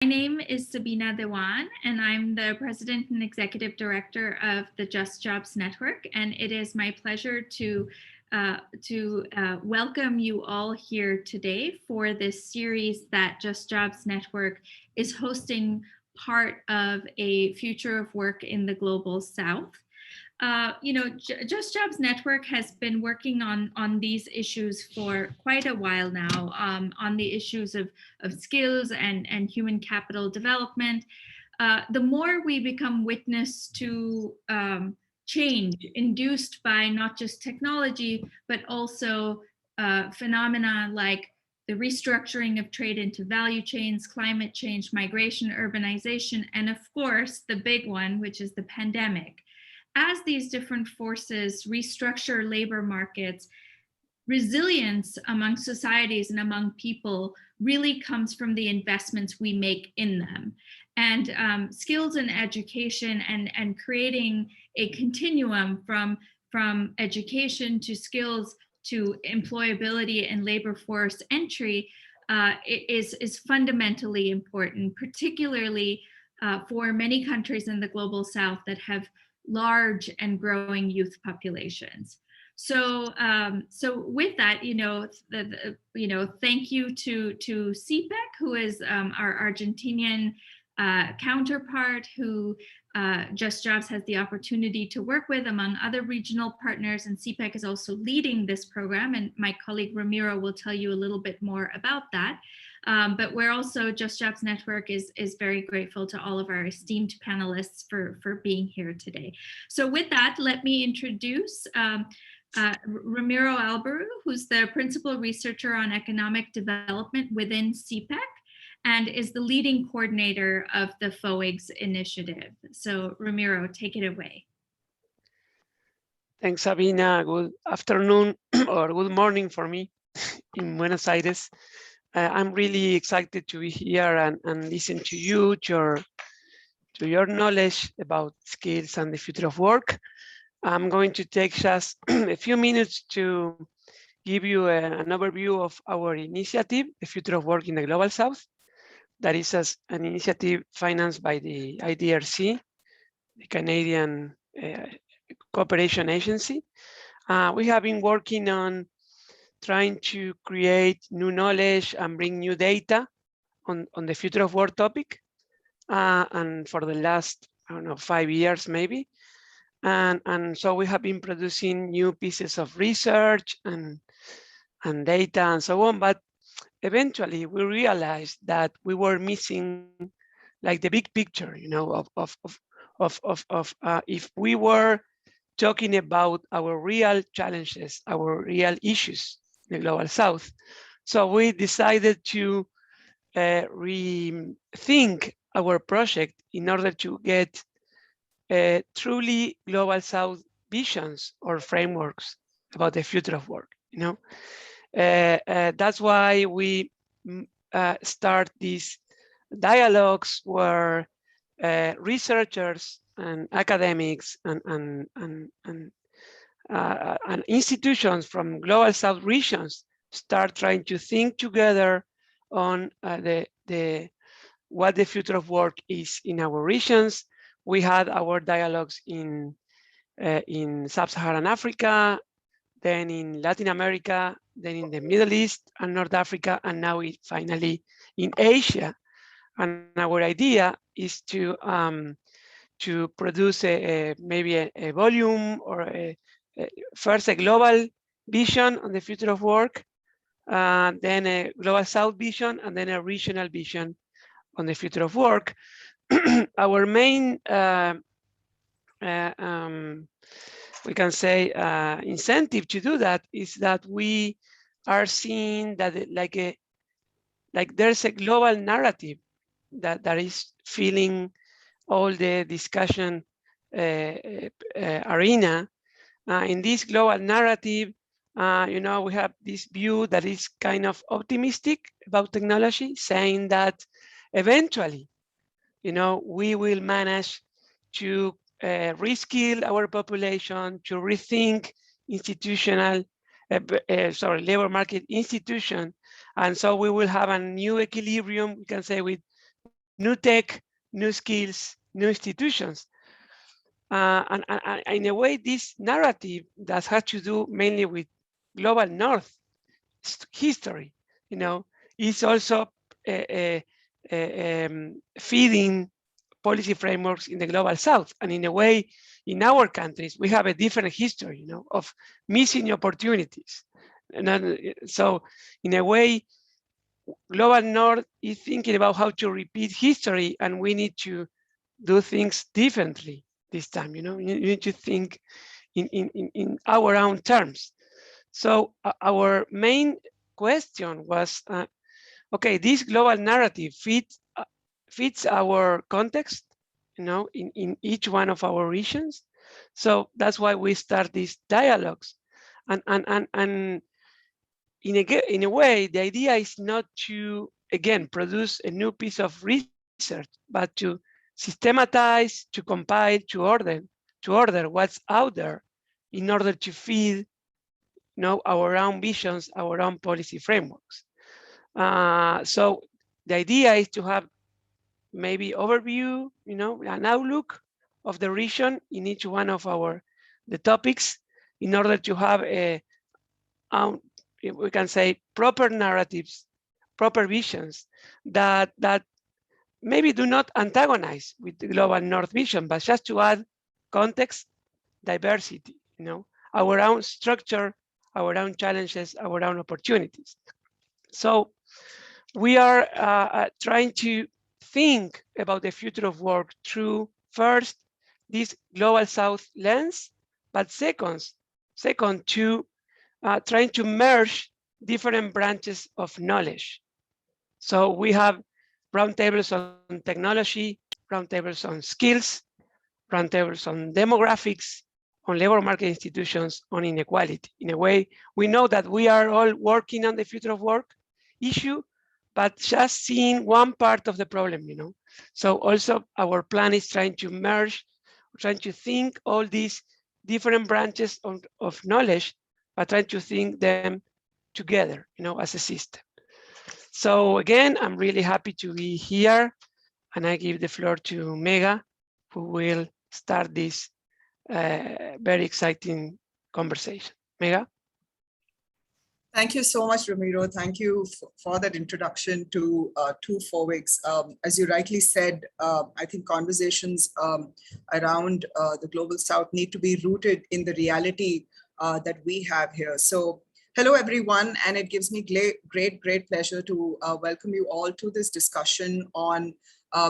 My name is Sabina Dewan, and I'm the President and Executive Director of the JustJobs Network. And it is my pleasure to welcome you all here today for this series that JustJobs Network is hosting, part of a future of work in the Global South. JustJobs Network has been working on these issues for quite a while now, on the issues of skills and human capital development. The more we become witness to change induced by not just technology, but also phenomena like the restructuring of trade into value chains, climate change, migration, urbanization, and of course, the big one, which is the pandemic. As these different forces restructure labor markets, resilience among societies and among people really comes from the investments we make in them. And skills and education and creating a continuum from education to skills to employability and labor force entry is fundamentally important, particularly for many countries in the Global South that have large and growing youth populations. So with that, thank you to CPEC, who is our Argentinian counterpart, who JustJobs has the opportunity to work with among other regional partners, and CPEC is also leading this program, and my colleague Ramiro will tell you a little bit more about that. But we're also, JustJobs Network is very grateful to all of our esteemed panelists for being here today. So with that, let me introduce Ramiro Albaru, who's the principal researcher on economic development within CPEC and is the leading coordinator of the FOIGS initiative. So Ramiro, take it away. Thanks, Sabina. Good afternoon or good morning for me in Buenos Aires. I'm really excited to be here and listen to you, to your knowledge about skills and the future of work. I'm going to take just a few minutes to give you an overview of our initiative, the future of work in the Global South. That is an initiative financed by the IDRC, the Canadian Cooperation Agency. We have been working on trying to create new knowledge and bring new data on the future of work topic. And for the last, 5 years maybe. And so we have been producing new pieces of research and data and so on. But eventually we realized that we were missing like the big picture, of if we were talking about our real challenges, our real issues in the Global South. So we decided to rethink our project in order to get truly Global South visions or frameworks about the future of work. That's why we start these dialogues where researchers and academics and institutions from Global South regions start trying to think together on what the future of work is in our regions. We had our dialogues in Sub-Saharan Africa, then in Latin America, then in the Middle East and North Africa, and now finally in Asia. And our idea is to produce maybe a volume or first a global vision on the future of work, then a Global South vision, and then a regional vision on the future of work. Our main, we can say, incentive to do that is that we are seeing that there's a global narrative that is filling all the discussion arena. In this global narrative, we have this view that is kind of optimistic about technology, saying that eventually, we will manage to reskill our population, to rethink labor market institution. And so we will have a new equilibrium, we can say, with new tech, new skills, new institutions. And in a way, this narrative that has to do mainly with global North history, is also feeding policy frameworks in the global South. And in a way, in our countries, we have a different history, of missing opportunities. So in a way, global North is thinking about how to repeat history, and we need to do things differently this time. You need to think in our own terms. So our main question was, okay, this global narrative fits our context, in each one of our regions. So that's why we start these dialogues. And in a way, the idea is not to, again, produce a new piece of research, but to systematize, to compile, to order what's out there in order to feed, our own visions, our own policy frameworks. So the idea is to have maybe overview, an outlook of the region in each one of the topics, in order to have we can say, proper narratives, proper visions that maybe do not antagonize with the global North vision, but just to add context, diversity, our own structure, our own challenges, our own opportunities. So we are trying to think about the future of work through, first, this global South lens, but second, to trying to merge different branches of knowledge. So we have roundtables on technology, roundtables on skills, roundtables on demographics, on labor market institutions, on inequality. In a way, we know that we are all working on the future of work issue, but just seeing one part of the problem, So also our plan is trying to merge, trying to think all these different branches of knowledge, but trying to think them together, as a system. So again, I'm really happy to be here, and I give the floor to Mega, who will start this very exciting conversation. Mega? Thank you so much, Ramiro. Thank you for that introduction to 2-4 weeks. As you rightly said, I think conversations around the Global South need to be rooted in the reality that we have here. So hello, everyone, and it gives me great pleasure to welcome you all to this discussion on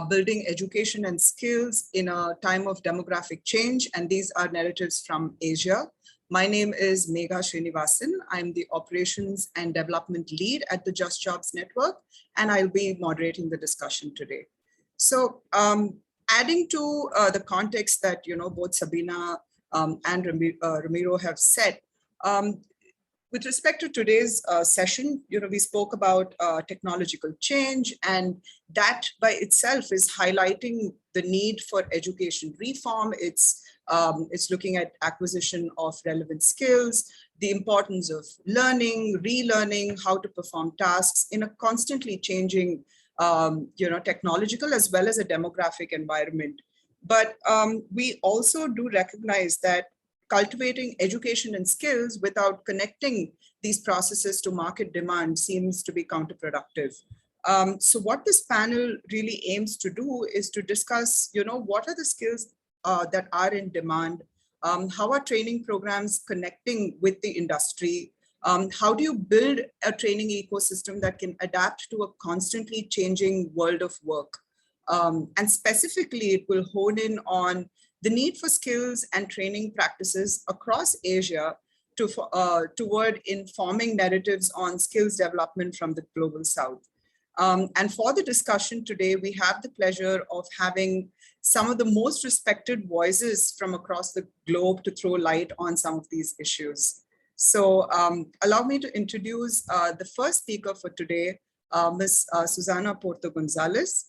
building education and skills in a time of demographic change. And these are narratives from Asia. My name is Megha Srinivasan. I'm the Operations and Development Lead at the JustJobs Network, and I'll be moderating the discussion today. So adding to the context that both Sabina and Ramiro have set, with respect to today's session, we spoke about technological change, and that by itself is highlighting the need for education reform. It's looking at acquisition of relevant skills, the importance of learning, relearning, how to perform tasks in a constantly changing, technological as well as a demographic environment. But we also do recognize that cultivating education and skills without connecting these processes to market demand seems to be counterproductive. So what this panel really aims to do is to discuss, what are the skills that are in demand? How are training programs connecting with the industry? How do you build a training ecosystem that can adapt to a constantly changing world of work? And specifically, it will hone in on the need for skills and training practices across Asia toward informing narratives on skills development from the Global South. And for the discussion today, we have the pleasure of having some of the most respected voices from across the globe to throw light on some of these issues. So allow me to introduce the first speaker for today, Ms. Susana Porto Gonzalez.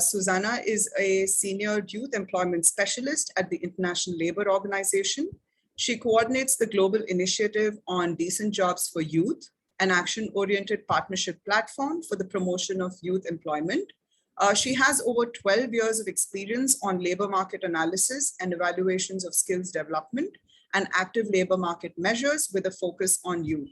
Susana is a senior youth employment specialist at the International Labour Organization. She coordinates the global initiative on decent jobs for youth, an action-oriented partnership platform for the promotion of youth employment. She has over 12 years of experience on labor market analysis and evaluations of skills development and active labor market measures with a focus on youth.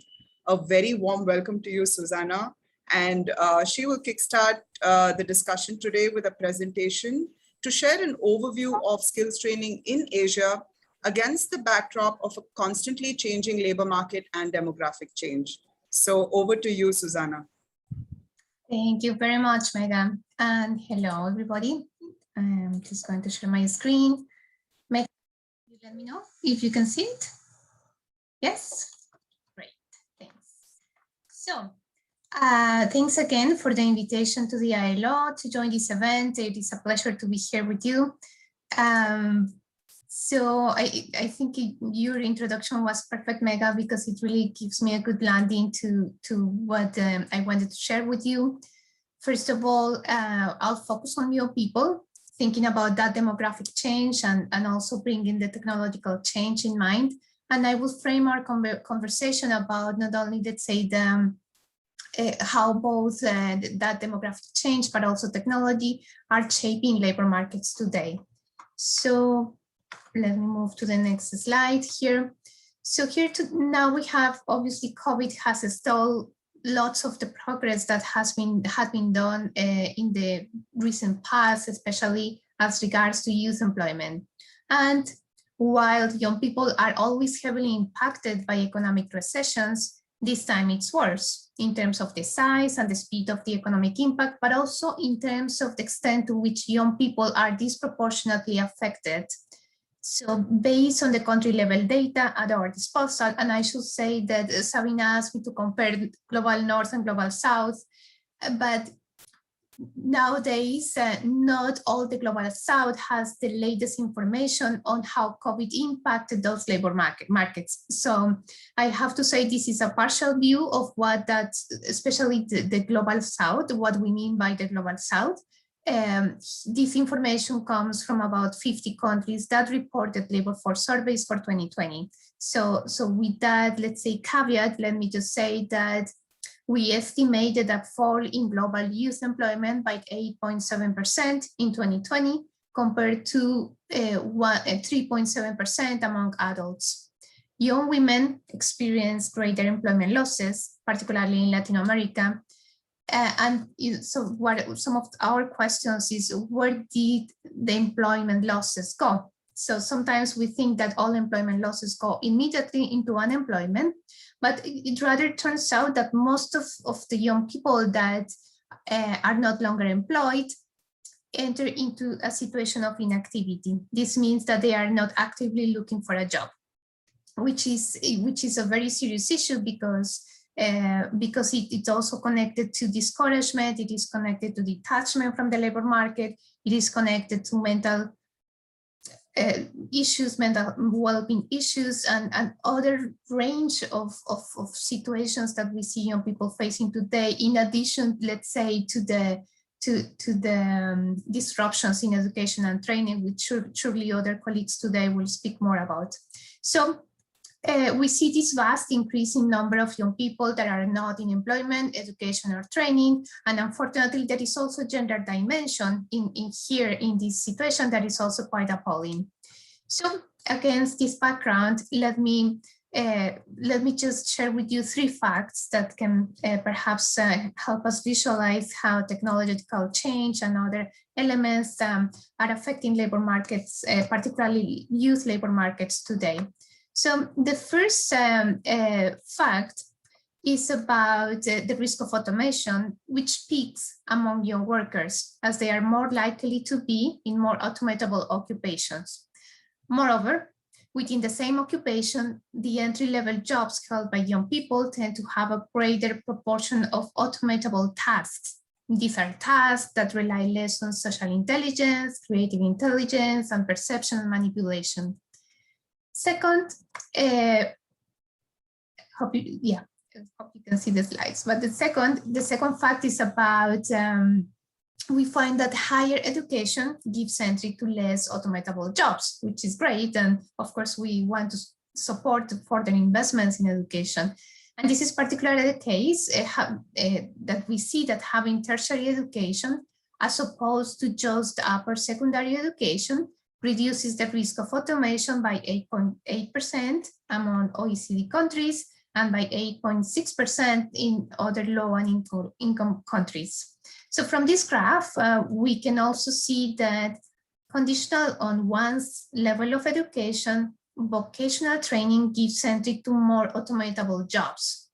A very warm welcome to you, Susanna. And she will kickstart the discussion today with a presentation to share an overview of skills training in Asia against the backdrop of a constantly changing labor market and demographic change. So over to you, Susanna. Thank you very much, Megan. And hello, everybody. I'm just going to share my screen. Megan, you let me know if you can see it. Yes, great, thanks. So, thanks again for the invitation to the ILO to join this event. It is a pleasure to be here with you. So I think your introduction was perfect, Mega, because it really gives me a good landing to what I wanted to share with you. First of all, I'll focus on young people, thinking about that demographic change and also bringing the technological change in mind. And I will frame our conversation about not only, let's say, how both that demographic change, but also technology are shaping labor markets today. So let me move to the next slide here. So here now we have, obviously, COVID has stalled lots of the progress that had been done in the recent past, especially as regards to youth employment. And while young people are always heavily impacted by economic recessions, this time it's worse in terms of the size and the speed of the economic impact, but also in terms of the extent to which young people are disproportionately affected. So based on the country level data at our disposal, and I should say that Sabina asked me to compare Global North and Global South, but nowadays, not all the Global South has the latest information on how COVID impacted those labor markets. So I have to say this is a partial view of what that, especially the Global South, what we mean by the Global South. This information comes from about 50 countries that reported labor force surveys for 2020. So with that, let's say, caveat, let me just say that we estimated a fall in global youth employment by 8.7% in 2020 compared to 3.7% among adults. Young women experienced greater employment losses, particularly in Latin America. And so what some of our questions is, where did the employment losses go? So sometimes we think that all employment losses go immediately into unemployment, but it rather turns out that most of the young people that are not longer employed enter into a situation of inactivity. This means that they are not actively looking for a job, which is a very serious issue because it's also connected to discouragement, it is connected to detachment from the labor market, it is connected to mental issues, mental well-being issues, and other range of situations that we see young people facing today, in addition, let's say, to the disruptions in education and training, which surely other colleagues today will speak more about. So we see this vast increasing number of young people that are not in employment, education, or training. And unfortunately, there is also a gender dimension in this situation that is also quite appalling. So against this background, let me just share with you 3 facts that can perhaps help us visualize how technological change and other elements are affecting labor markets, particularly youth labor markets today. So the first fact is about the risk of automation, which peaks among young workers as they are more likely to be in more automatable occupations. Moreover, within the same occupation, the entry-level jobs held by young people tend to have a greater proportion of automatable tasks. These are tasks that rely less on social intelligence, creative intelligence, and perception and manipulation. Second, hope you can see the slides. But the second fact is about we find that higher education gives entry to less automatable jobs, which is great. And of course, we want to support further investments in education. And this is particularly the case that we see that having tertiary education as opposed to just upper secondary education, reduces the risk of automation by 8.8% among OECD countries and by 8.6% in other low and income countries. So from this graph, we can also see that conditional on one's level of education, vocational training gives entry to more automatable jobs.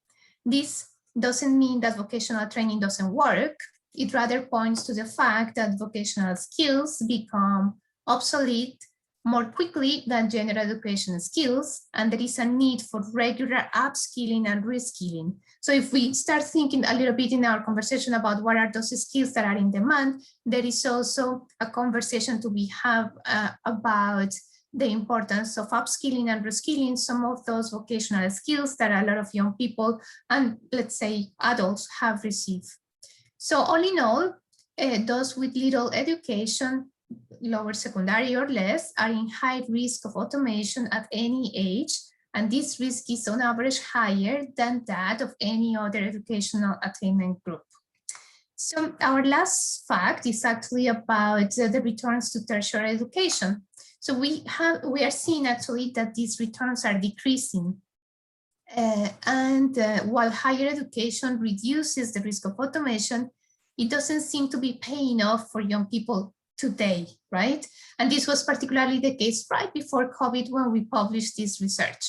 This doesn't mean that vocational training doesn't work. It rather points to the fact that vocational skills become obsolete more quickly than general education skills, and there is a need for regular upskilling and reskilling. So if we start thinking a little bit in our conversation about what are those skills that are in demand, there is also a conversation to be had about the importance of upskilling and reskilling some of those vocational skills that a lot of young people and, let's say, adults have received. So all in all, those with little education, lower secondary or less, are in high risk of automation at any age, and this risk is on average higher than that of any other educational attainment group. So our last fact is actually about the returns to tertiary education. So we are seeing actually that these returns are decreasing. While higher education reduces the risk of automation, it doesn't seem to be paying off for young people today, right? And this was particularly the case right before COVID when we published this research.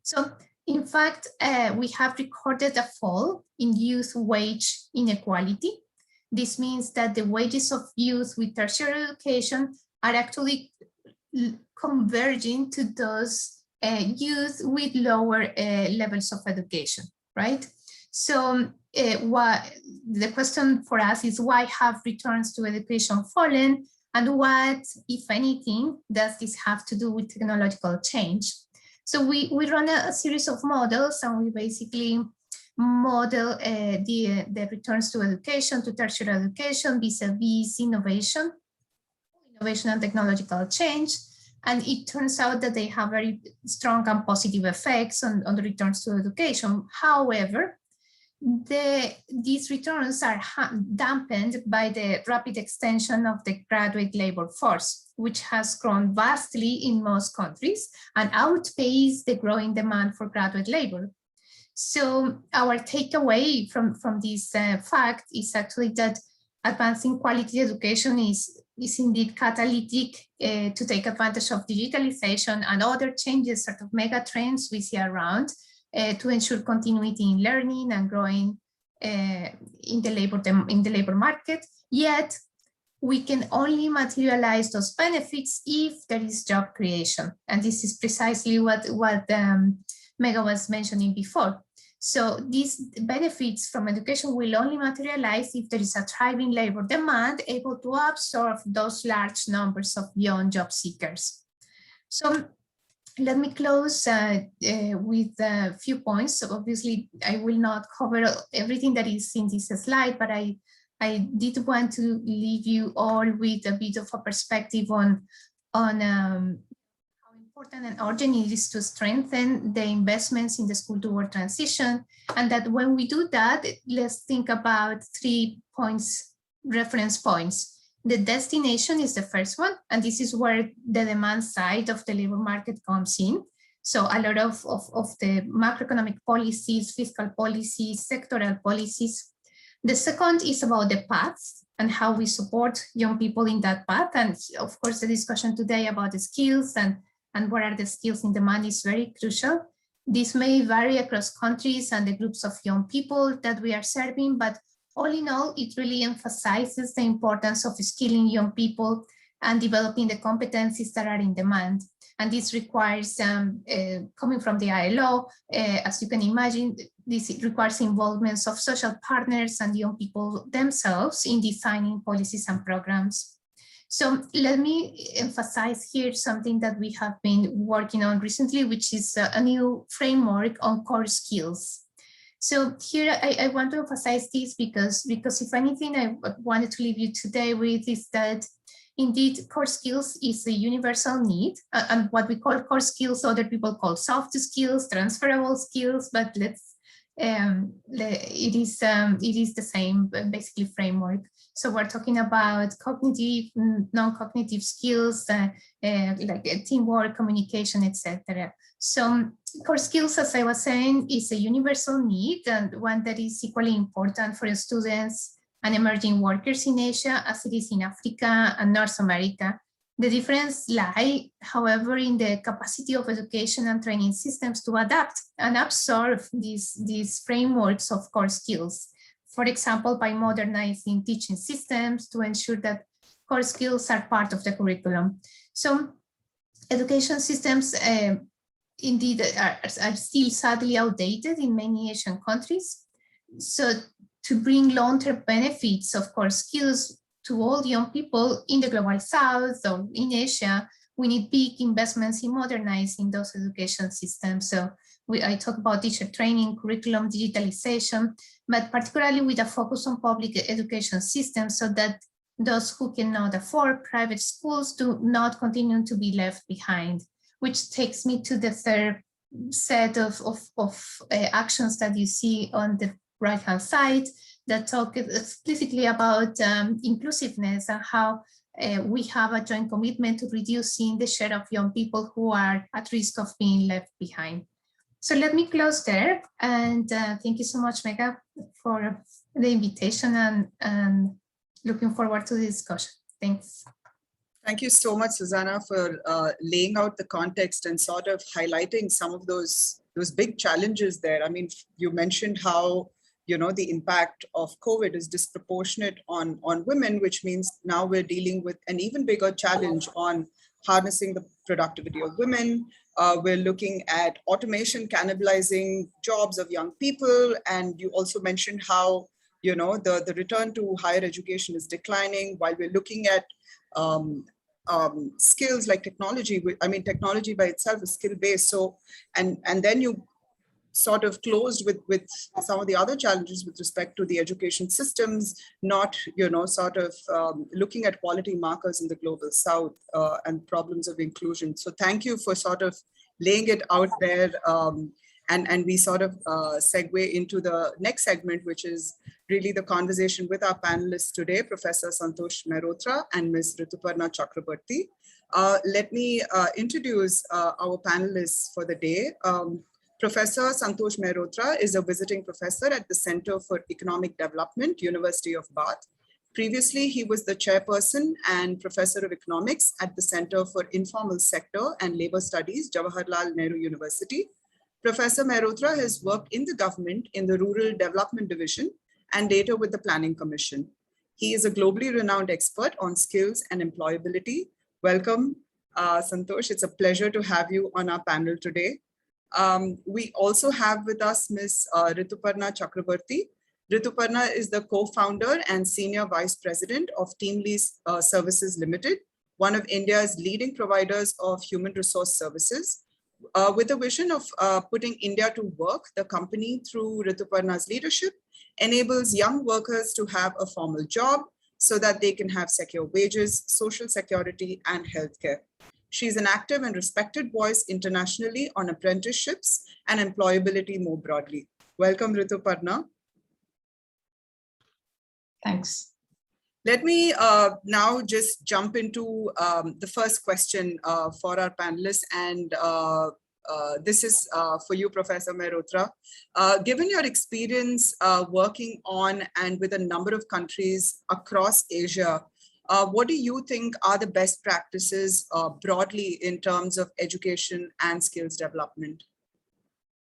So in fact, we have recorded a fall in youth wage inequality. This means that the wages of youth with tertiary education are actually converging to those youth with lower levels of education, right? So what the question for us is, why have returns to education fallen, and what, if anything, does this have to do with technological change? So we run a series of models, and we basically model the returns to education, to tertiary education, vis-a-vis innovation and technological change. And it turns out that they have very strong and positive effects on the returns to education. However, these returns are dampened by the rapid extension of the graduate labor force, which has grown vastly in most countries and outpaced the growing demand for graduate labor. So our takeaway from this fact is actually that advancing quality education is indeed catalytic to take advantage of digitalization and other changes, sort of mega trends we see around, to ensure continuity in learning and growing in the labor market. Yet we can only materialize those benefits if there is job creation, and this is precisely what Mega was mentioning before. So these benefits from education will only materialize if there is a thriving labor demand able to absorb those large numbers of young job seekers. So let me close with a few points. So obviously, I will not cover everything that is in this slide, but I did want to leave you all with a bit of a perspective on how important and urgent it is to strengthen the investments in the school to work transition. And that when we do that, let's think about 3 points, reference points. The destination is the first one, and this is where the demand side of the labor market comes in. So a lot of the macroeconomic policies, fiscal policies, sectoral policies. The second is about the paths and how we support young people in that path. And of course, the discussion today about the skills and what are the skills in demand is very crucial. This may vary across countries and the groups of young people that we are serving, but all in all, it really emphasizes the importance of skilling young people and developing the competencies that are in demand. And this requires, coming from the ILO, as you can imagine, this requires involvement of social partners and young people themselves in designing policies and programs. So let me emphasize here something that we have been working on recently, which is a new framework on core skills. So here I want to emphasize this because if anything I wanted to leave you today with is that indeed core skills is a universal need, and what we call core skills, other people call soft skills, transferable skills, but it is the same basically framework. So we're talking about cognitive, non-cognitive skills, like teamwork, communication, etc. So core skills, as I was saying, is a universal need and one that is equally important for students and emerging workers in Asia as it is in Africa and North America. The difference lies, however, in the capacity of education and training systems to adapt and absorb these frameworks of core skills. For example, by modernizing teaching systems to ensure that core skills are part of the curriculum. So education systems indeed are still sadly outdated in many Asian countries. So to bring long-term benefits of core skills to all young people in the global south or in Asia, we need big investments in modernizing those education systems. So I talk about teacher training, curriculum, digitalization, but particularly with a focus on public education systems so that those who cannot afford private schools do not continue to be left behind, which takes me to the third set of actions that you see on the right-hand side that talk explicitly about inclusiveness and how we have a joint commitment to reducing the share of young people who are at risk of being left behind. So let me close there, and thank you so much, Megha, for the invitation and looking forward to the discussion. Thanks. Thank you so much, Susanna, for laying out the context and sort of highlighting some of those big challenges there. I mean, you mentioned how the impact of COVID is disproportionate on women, which means now we're dealing with an even bigger challenge on harnessing the productivity of women. We're looking at automation cannibalizing jobs of young people. And you also mentioned how, the return to higher education is declining while we're looking at skills like technology. I mean, technology by itself is skill-based. So, and then you sort of closed with some of the other challenges with respect to the education systems, not, sort of looking at quality markers in the global south and problems of inclusion. So thank you for sort of laying it out there. And we sort of segue into the next segment, which is really the conversation with our panelists today, Professor Santosh Mehrotra and Ms. Rituparna Chakrabarti. Let me introduce our panelists for the day. Professor Santosh Mehrotra is a visiting professor at the Center for Economic Development, University of Bath. Previously, he was the chairperson and professor of economics at the Center for Informal Sector and Labor Studies, Jawaharlal Nehru University. Professor Mehrotra has worked in the government in the Rural Development Division and later with the Planning Commission. He is a globally renowned expert on skills and employability. Welcome, Santosh. It's a pleasure to have you on our panel today. We also have with us Ms. Rituparna Chakrabarti. Rituparna is the co-founder and senior vice president of TeamLease Services Limited, one of India's leading providers of human resource services. With a vision of putting India to work, the company, through Rituparna's leadership, enables young workers to have a formal job so that they can have secure wages, social security, and healthcare. She's an active and respected voice internationally on apprenticeships and employability more broadly. Welcome, Rituparna. Thanks. Let me now just jump into the first question for our panelists. And this is for you, Professor Mehrotra. Given your experience working on and with a number of countries across Asia, what do you think are the best practices broadly in terms of education and skills development?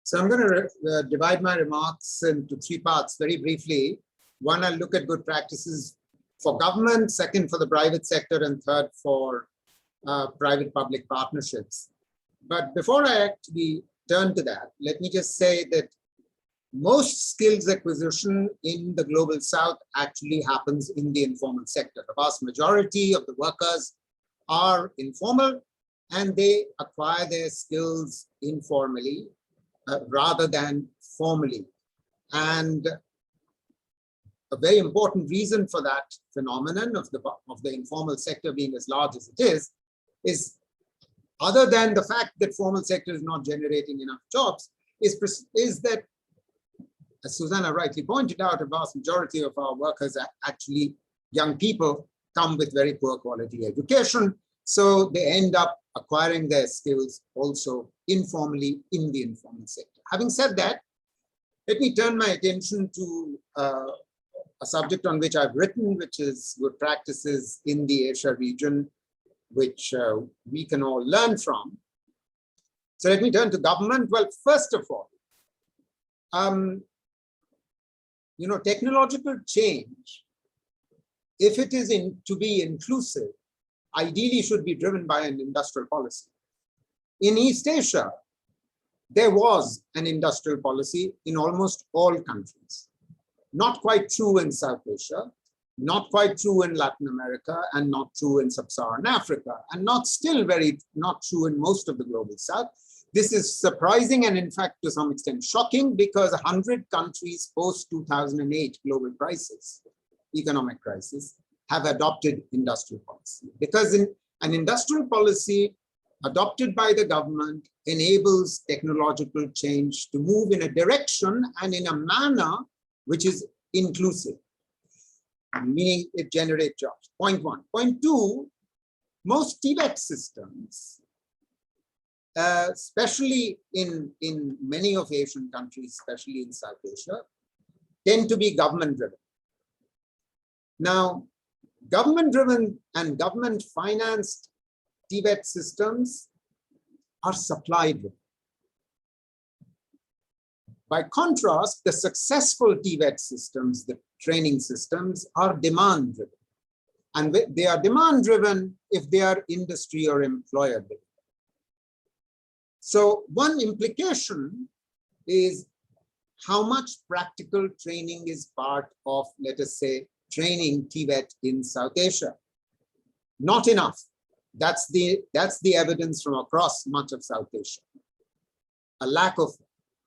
So I'm going to divide my remarks into three parts very briefly. One, I'll look at good practices for government, second for the private sector, and third for private-public partnerships. But before I actually turn to that, let me just say that most skills acquisition in the global south actually happens in the informal sector. The vast majority of the workers are informal and they acquire their skills informally rather than formally. And a very important reason for that phenomenon of the informal sector being as large as it is other than the fact that formal sector is not generating enough jobs, is that, as Susanna rightly pointed out, a vast majority of our workers actually young people come with very poor quality education. So they end up acquiring their skills also informally in the informal sector. Having said that, let me turn my attention to a subject on which I've written, which is good practices in the Asia region, which we can all learn from. So let me turn to government. Well, first of all, technological change, if it is to be inclusive, ideally should be driven by an industrial policy. In East Asia, there was an industrial policy in almost all countries. Not quite true in South Asia, not quite true in Latin America, and not true in Sub-Saharan Africa, and not true in most of the global South. This is surprising and in fact to some extent shocking, because 100 countries post-2008 global crisis, economic crisis, have adopted industrial policy. Because in an industrial policy adopted by the government enables technological change to move in a direction and in a manner which is inclusive, meaning it generates jobs. Point one. Point two, most TVET systems, especially in many of Asian countries, especially in South Asia, tend to be government-driven. Now, government-driven and government-financed TVET systems are supply-driven. By contrast, the successful TVET systems, the training systems, are demand-driven. And they are demand-driven if they are industry or employer-driven. So one implication is how much practical training is part of, let us say, training TVET in South Asia. Not enough. That's the evidence from across much of South Asia. A lack of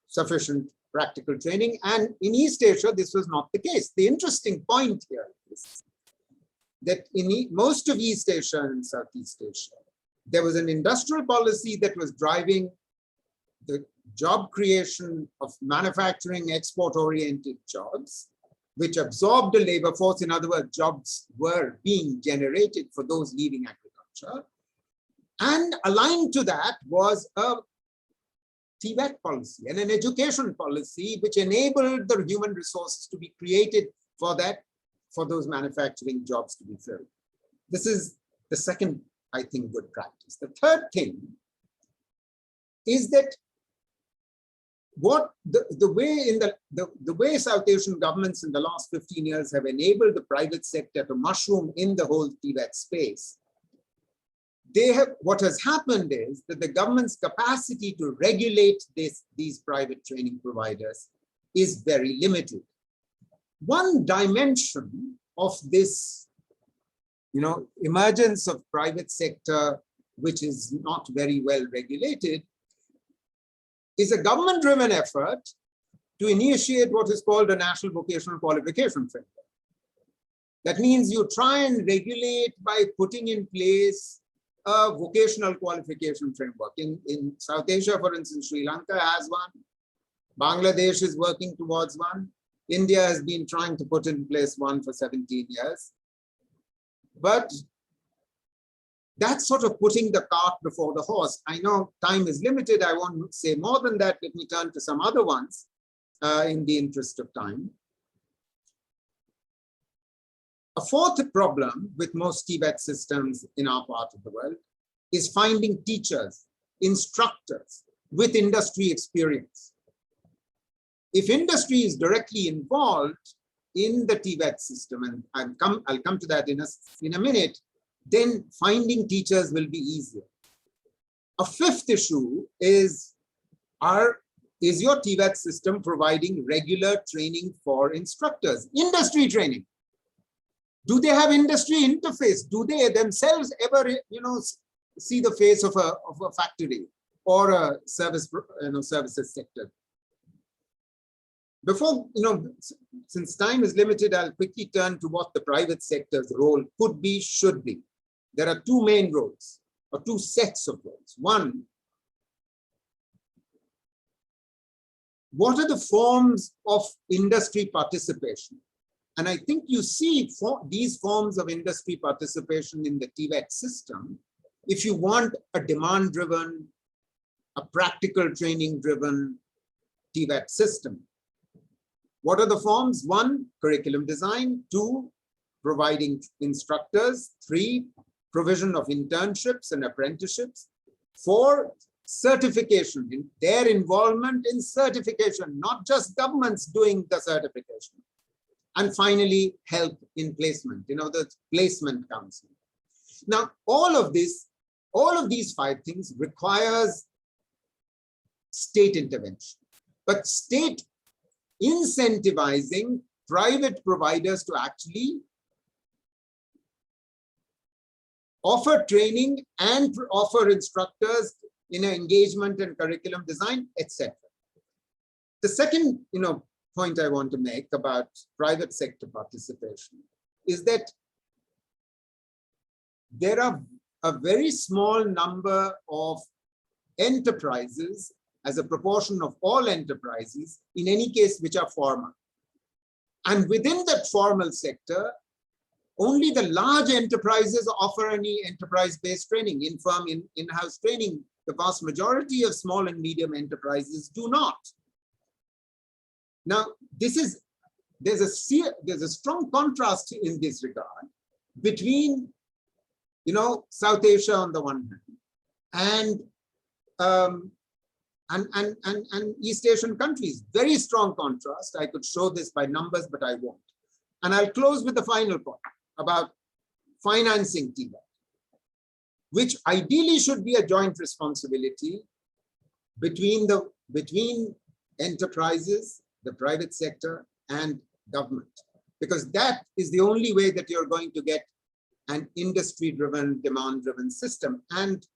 sufficient practical training. And in East Asia, this was not the case. The interesting point here is that in most of East Asia and Southeast Asia, there was an industrial policy that was driving the job creation of manufacturing export-oriented jobs, which absorbed the labor force. In other words, jobs were being generated for those leaving agriculture. And aligned to that was a TVET policy and an education policy which enabled the human resources to be created for those manufacturing jobs to be filled. This is the second, I think, good practice. The third thing is that the way South Asian governments in the last 15 years have enabled the private sector to mushroom in the whole TVET space, what has happened is that the government's capacity to regulate these private training providers is very limited. One dimension of this, emergence of private sector, which is not very well regulated, is a government-driven effort to initiate what is called a national vocational qualification framework. That means you try and regulate by putting in place a vocational qualification framework. In South Asia, for instance, Sri Lanka has one. Bangladesh is working towards one. India has been trying to put in place one for 17 years. But that's sort of putting the cart before the horse. I know time is limited. I won't say more than that. Let me turn to some other ones in the interest of time. A fourth problem with most TVET systems in our part of the world is finding teachers, instructors with industry experience. If industry is directly involved in the TVET system, and I'll come to that in a minute, then finding teachers will be easier. A fifth issue is your TVET system providing regular training for instructors, industry training? Do they have industry interface? Do they themselves ever, see the face of a factory or a services sector? Before, since time is limited, I'll quickly turn to what the private sector's role could be, should be. There are two main roles, or two sets of roles. One, what are the forms of industry participation And I think you see these forms of industry participation in the TVET system, if you want a demand-driven, a practical training-driven TVET system. What are the forms? 1, curriculum design. 2, providing instructors. 3, provision of internships and apprenticeships. 4, certification, in their involvement in certification, not just governments doing the certification. And finally, help in placement, the placement counseling. Now, all of these 5 things requires state intervention, but state incentivizing private providers to actually offer training and offer instructors in engagement and curriculum design, etc. The second, point I want to make about private sector participation is that there are a very small number of enterprises as a proportion of all enterprises, in any case, which are formal. And within that formal sector, only the large enterprises offer any enterprise-based training, in-house training. The vast majority of small and medium enterprises do not. Now, there's a strong contrast in this regard between, South Asia on the one hand, and East Asian countries. Very strong contrast. I could show this by numbers, but I won't. And I'll close with the final point about financing TVET, which ideally should be a joint responsibility between enterprises, the private sector, and government, because that is the only way that you're going to get an industry-driven, demand-driven system. And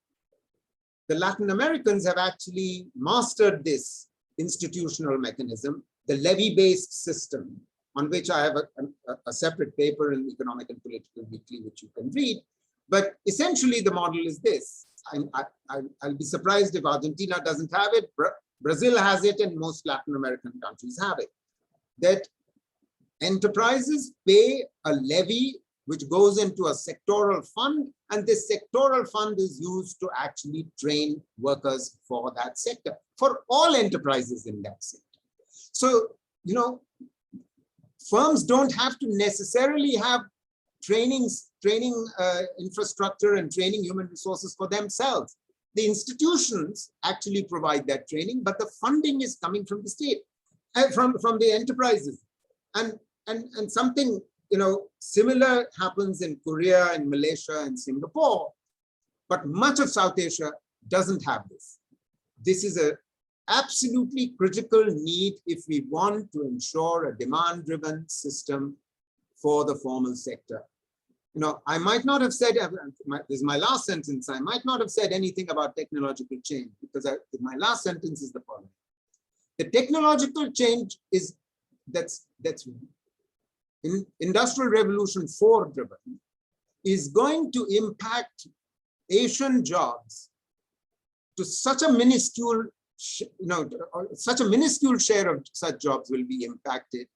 the Latin Americans have actually mastered this institutional mechanism, the levy-based system, on which I have a separate paper in Economic and Political Weekly, which you can read. But essentially, the model is this. I'll be surprised if Argentina doesn't have it. Brazil has it, and most Latin American countries have it. That enterprises pay a levy which goes into a sectoral fund, and this sectoral fund is used to actually train workers for that sector, for all enterprises in that sector. So, firms don't have to necessarily have training infrastructure and training human resources for themselves. The institutions actually provide that training, but the funding is coming from the state, from the enterprises. And something similar happens in Korea and Malaysia and Singapore, but much of South Asia doesn't have this. This is an absolutely critical need if we want to ensure a demand-driven system for the formal sector. I might not have said, this is my last sentence, I might not have said anything about technological change, because my last sentence is the following. The technological change is that's in Industrial Revolution 4 driven, is going to impact Asian jobs to such a minuscule, such a minuscule share of such jobs will be impacted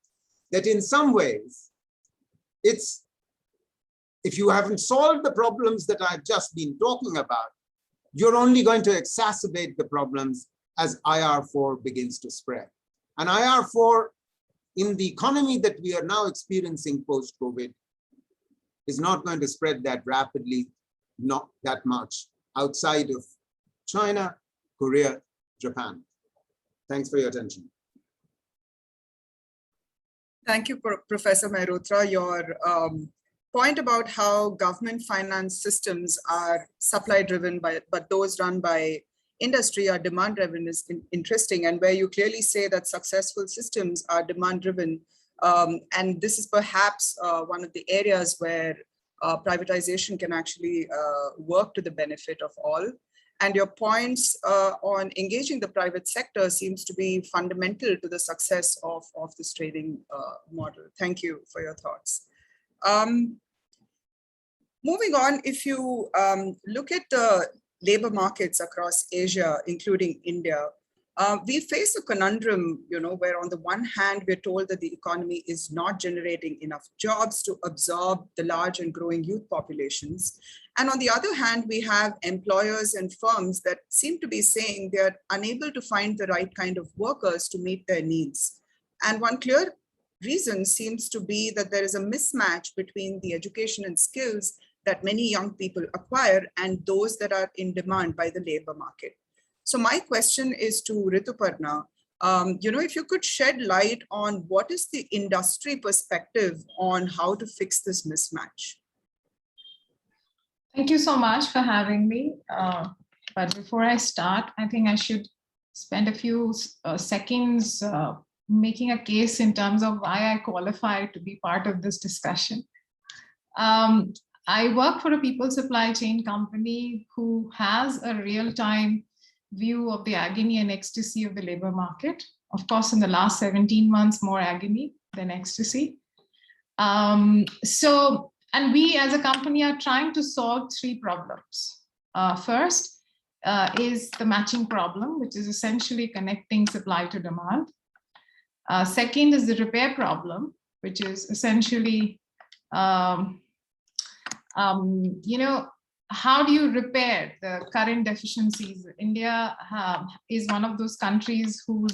that in some ways, if you haven't solved the problems that I've just been talking about, you're only going to exacerbate the problems as IR4 begins to spread. And IR4 in the economy that we are now experiencing post-COVID is not going to spread that rapidly, not that much outside of China, Korea, Japan. Thanks for your attention. Thank you, Professor Mehrotra. Your point about how government finance systems are supply driven, but those run by industry are demand driven is interesting, and where you clearly say that successful systems are demand driven. And this is perhaps one of the areas where privatization can actually work to the benefit of all. And your points on engaging the private sector seems to be fundamental to the success of this training model. Thank you for your thoughts. Moving on, if you look at the labor markets across Asia, including India, We face a conundrum, where on the one hand, we're told that the economy is not generating enough jobs to absorb the large and growing youth populations. And on the other hand, we have employers and firms that seem to be saying they're unable to find the right kind of workers to meet their needs. And one clear reason seems to be that there is a mismatch between the education and skills that many young people acquire and those that are in demand by the labor market. So my question is to Rituparna, if you could shed light on what is the industry perspective on how to fix this mismatch? Thank you so much for having me. But before I start, I think I should spend a few seconds making a case in terms of why I qualify to be part of this discussion. I work for a people supply chain company who has a real-time view of the agony and ecstasy of the labor market. Of course, in the last 17 months, more agony than ecstasy. And we as a company are trying to solve three problems. First is the matching problem, which is essentially connecting supply to demand. Second is the repair problem, which is essentially, how do you repair the current deficiencies? India is one of those countries who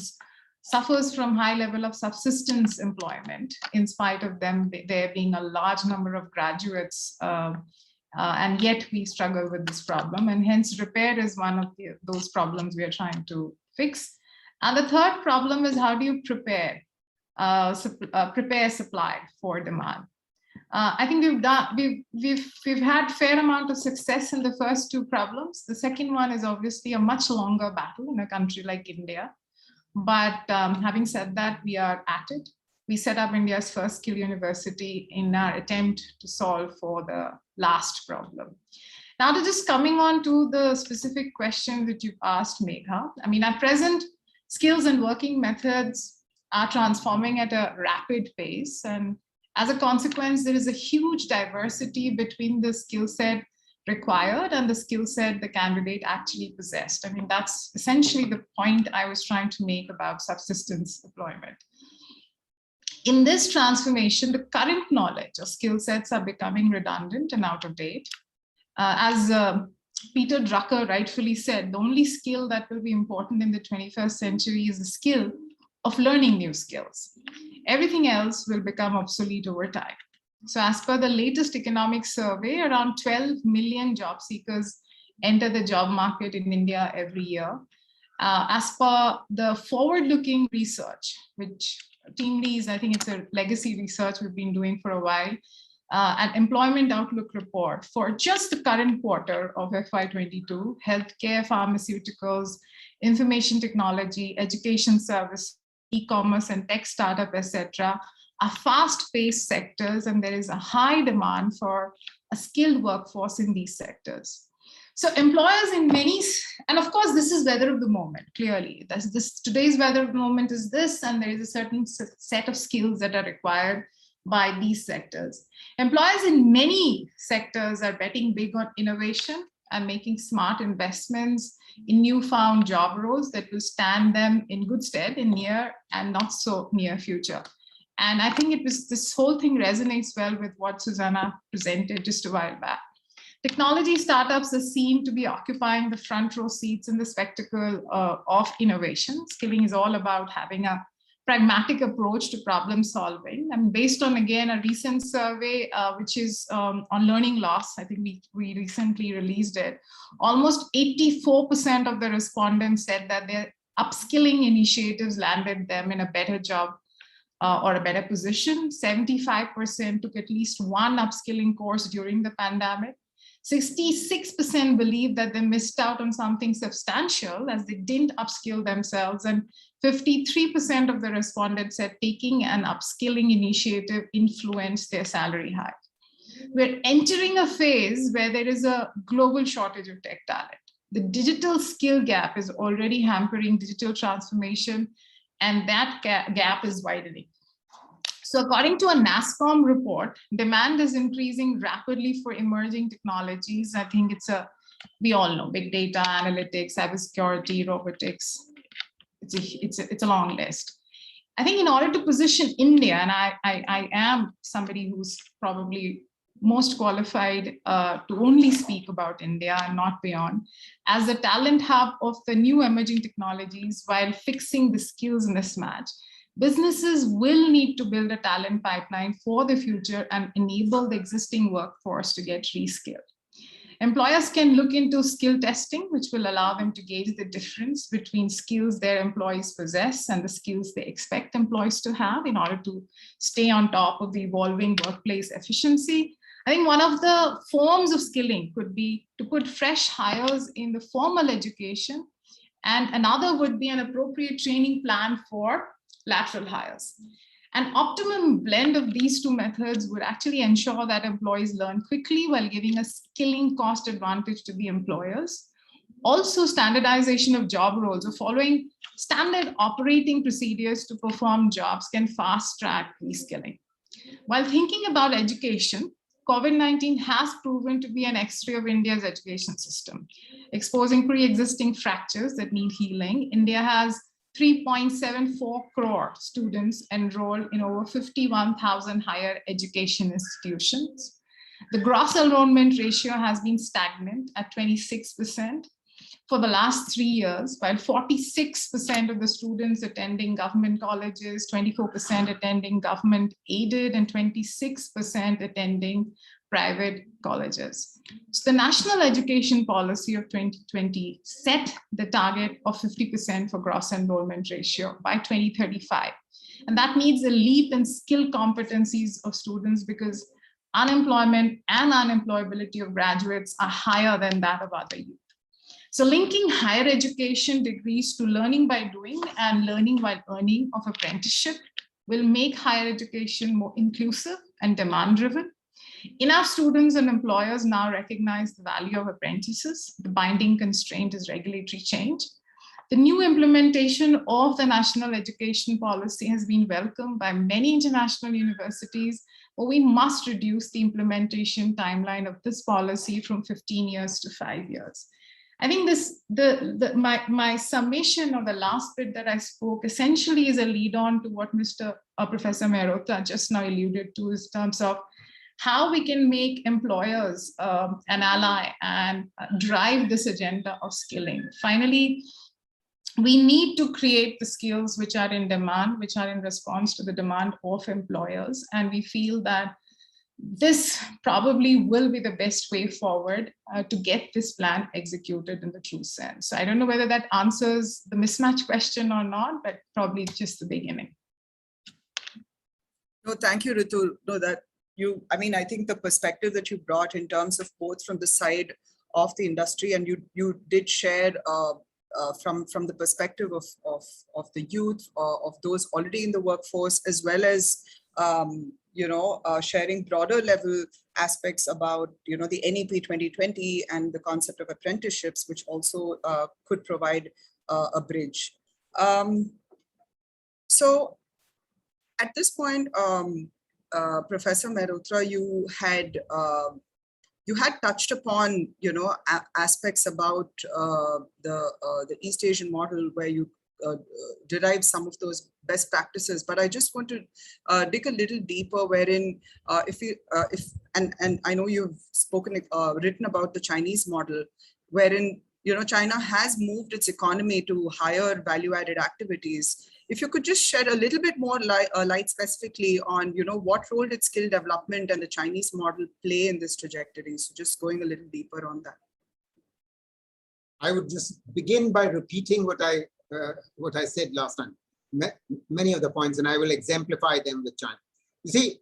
suffers from high level of subsistence employment, in spite of there being a large number of graduates, and yet we struggle with this problem. And hence repair is one of those problems we are trying to fix. And the third problem is how do you prepare supply for demand? I think we've had fair amount of success in the first two problems. The second one is obviously a much longer battle in a country like India. But having said that, we are at it. We set up India's first skill university in our attempt to solve for the last problem. Now, to just coming on to the specific question that you've asked, Megha. I mean, at present, skills and working methods are transforming at a rapid pace. And as a consequence, there is a huge diversity between the skill set required and the skill set the candidate actually possessed. I mean, that's essentially the point I was trying to make about subsistence employment. In this transformation, the current knowledge of skill sets are becoming redundant and out of date. As Peter Drucker rightfully said, the only skill that will be important in the 21st century is the skill of learning new skills. Everything else will become obsolete over time. So as per the latest economic survey, around 12 million job seekers enter the job market in India every year. As per the forward-looking research, which TeamLease, I think it's a legacy research we've been doing for a while, an employment outlook report for just the current quarter of FY22, healthcare, pharmaceuticals, information technology, education service, e-commerce and tech startup, etc., are fast-paced sectors, and there is a high demand for a skilled workforce in these sectors. So employers in many, and of course, this is weather of the moment, clearly. Today's weather of the moment is this, and there is a certain set of skills that are required by these sectors. Employers in many sectors are betting big on innovation and making smart investments in newfound job roles that will stand them in good stead in near and not so near future. And I think this whole thing resonates well with what Susanna presented just a while back. Technology startups are seen to be occupying the front row seats in the spectacle of innovation. Skilling is all about having a pragmatic approach to problem solving. And based on, again, a recent survey, which is on learning loss, I think we recently released it, almost 84% of the respondents said that their upskilling initiatives landed them in a better job or a better position. 75% took at least one upskilling course during the pandemic. 66% believe that they missed out on something substantial as they didn't upskill themselves, and 53% of the respondents said taking an upskilling initiative influenced their salary hike. We're entering a phase where there is a global shortage of tech talent. The digital skill gap is already hampering digital transformation, and that gap is widening. So according to a NASSCOM report, demand is increasing rapidly for emerging technologies. I think we all know, big data, analytics, cybersecurity, robotics. it's a long list. I think in order to position India, and I am somebody who's probably most qualified to only speak about India and not beyond, as a talent hub of the new emerging technologies while fixing the skills mismatch, businesses will need to build a talent pipeline for the future and enable the existing workforce to get reskilled. Employers can look into skill testing, which will allow them to gauge the difference between skills their employees possess and the skills they expect employees to have in order to stay on top of the evolving workplace efficiency. I think one of the forms of skilling could be to put fresh hires in the formal education, and another would be an appropriate training plan for lateral hires. An optimum blend of these two methods would actually ensure that employees learn quickly while giving a skilling cost advantage to the employers. Also, standardization of job roles or following standard operating procedures to perform jobs can fast track reskilling. While thinking about education, COVID-19 has proven to be an X-ray of India's education system, exposing pre-existing fractures that need healing. India has 3.74 crore students enrolled in over 51,000 higher education institutions. The gross enrollment ratio has been stagnant at 26% for the last 3 years, while 46% of the students attending government colleges, 24% attending government aided, and 26% attending private colleges. So the National Education Policy of 2020 set the target of 50% for gross enrollment ratio by 2035. And that needs a leap in skill competencies of students because unemployment and unemployability of graduates are higher than that of other youth. So linking higher education degrees to learning by doing and learning while earning of apprenticeship will make higher education more inclusive and demand-driven. Enough students and employers now recognize the value of apprentices. The binding constraint is regulatory change. The new implementation of the National Education Policy has been welcomed by many international universities, but we must reduce the implementation timeline of this policy from 15 years to 5 years. I think my summation of the last bit that I spoke essentially is a lead on to what Professor Mehrotra just now alluded to in terms of how we can make employers an ally and drive this agenda of skilling. Finally, we need to create the skills which are in demand, which are in response to the demand of employers. And we feel that this probably will be the best way forward to get this plan executed in the true sense. So I don't know whether that answers the mismatch question or not, but probably just the beginning. No, thank you, Ritu. No, I think the perspective that you brought in terms of both from the side of the industry, and you did share from the perspective of the youth, of those already in the workforce, as well as sharing broader level aspects about the NEP 2020 and the concept of apprenticeships, which also could provide a bridge. So at this point, Professor Mehrotra, you had touched upon aspects about the East Asian model where you derive some of those best practices, but I just want to dig a little deeper, wherein and I know you've written about the Chinese model, wherein China has moved its economy to higher value-added activities. If you could just shed a little bit more light specifically on what role did skill development and the Chinese model play in this trajectory? So just going a little deeper on that. I would just begin by repeating what I said last time, many of the points, and I will exemplify them with China. You see,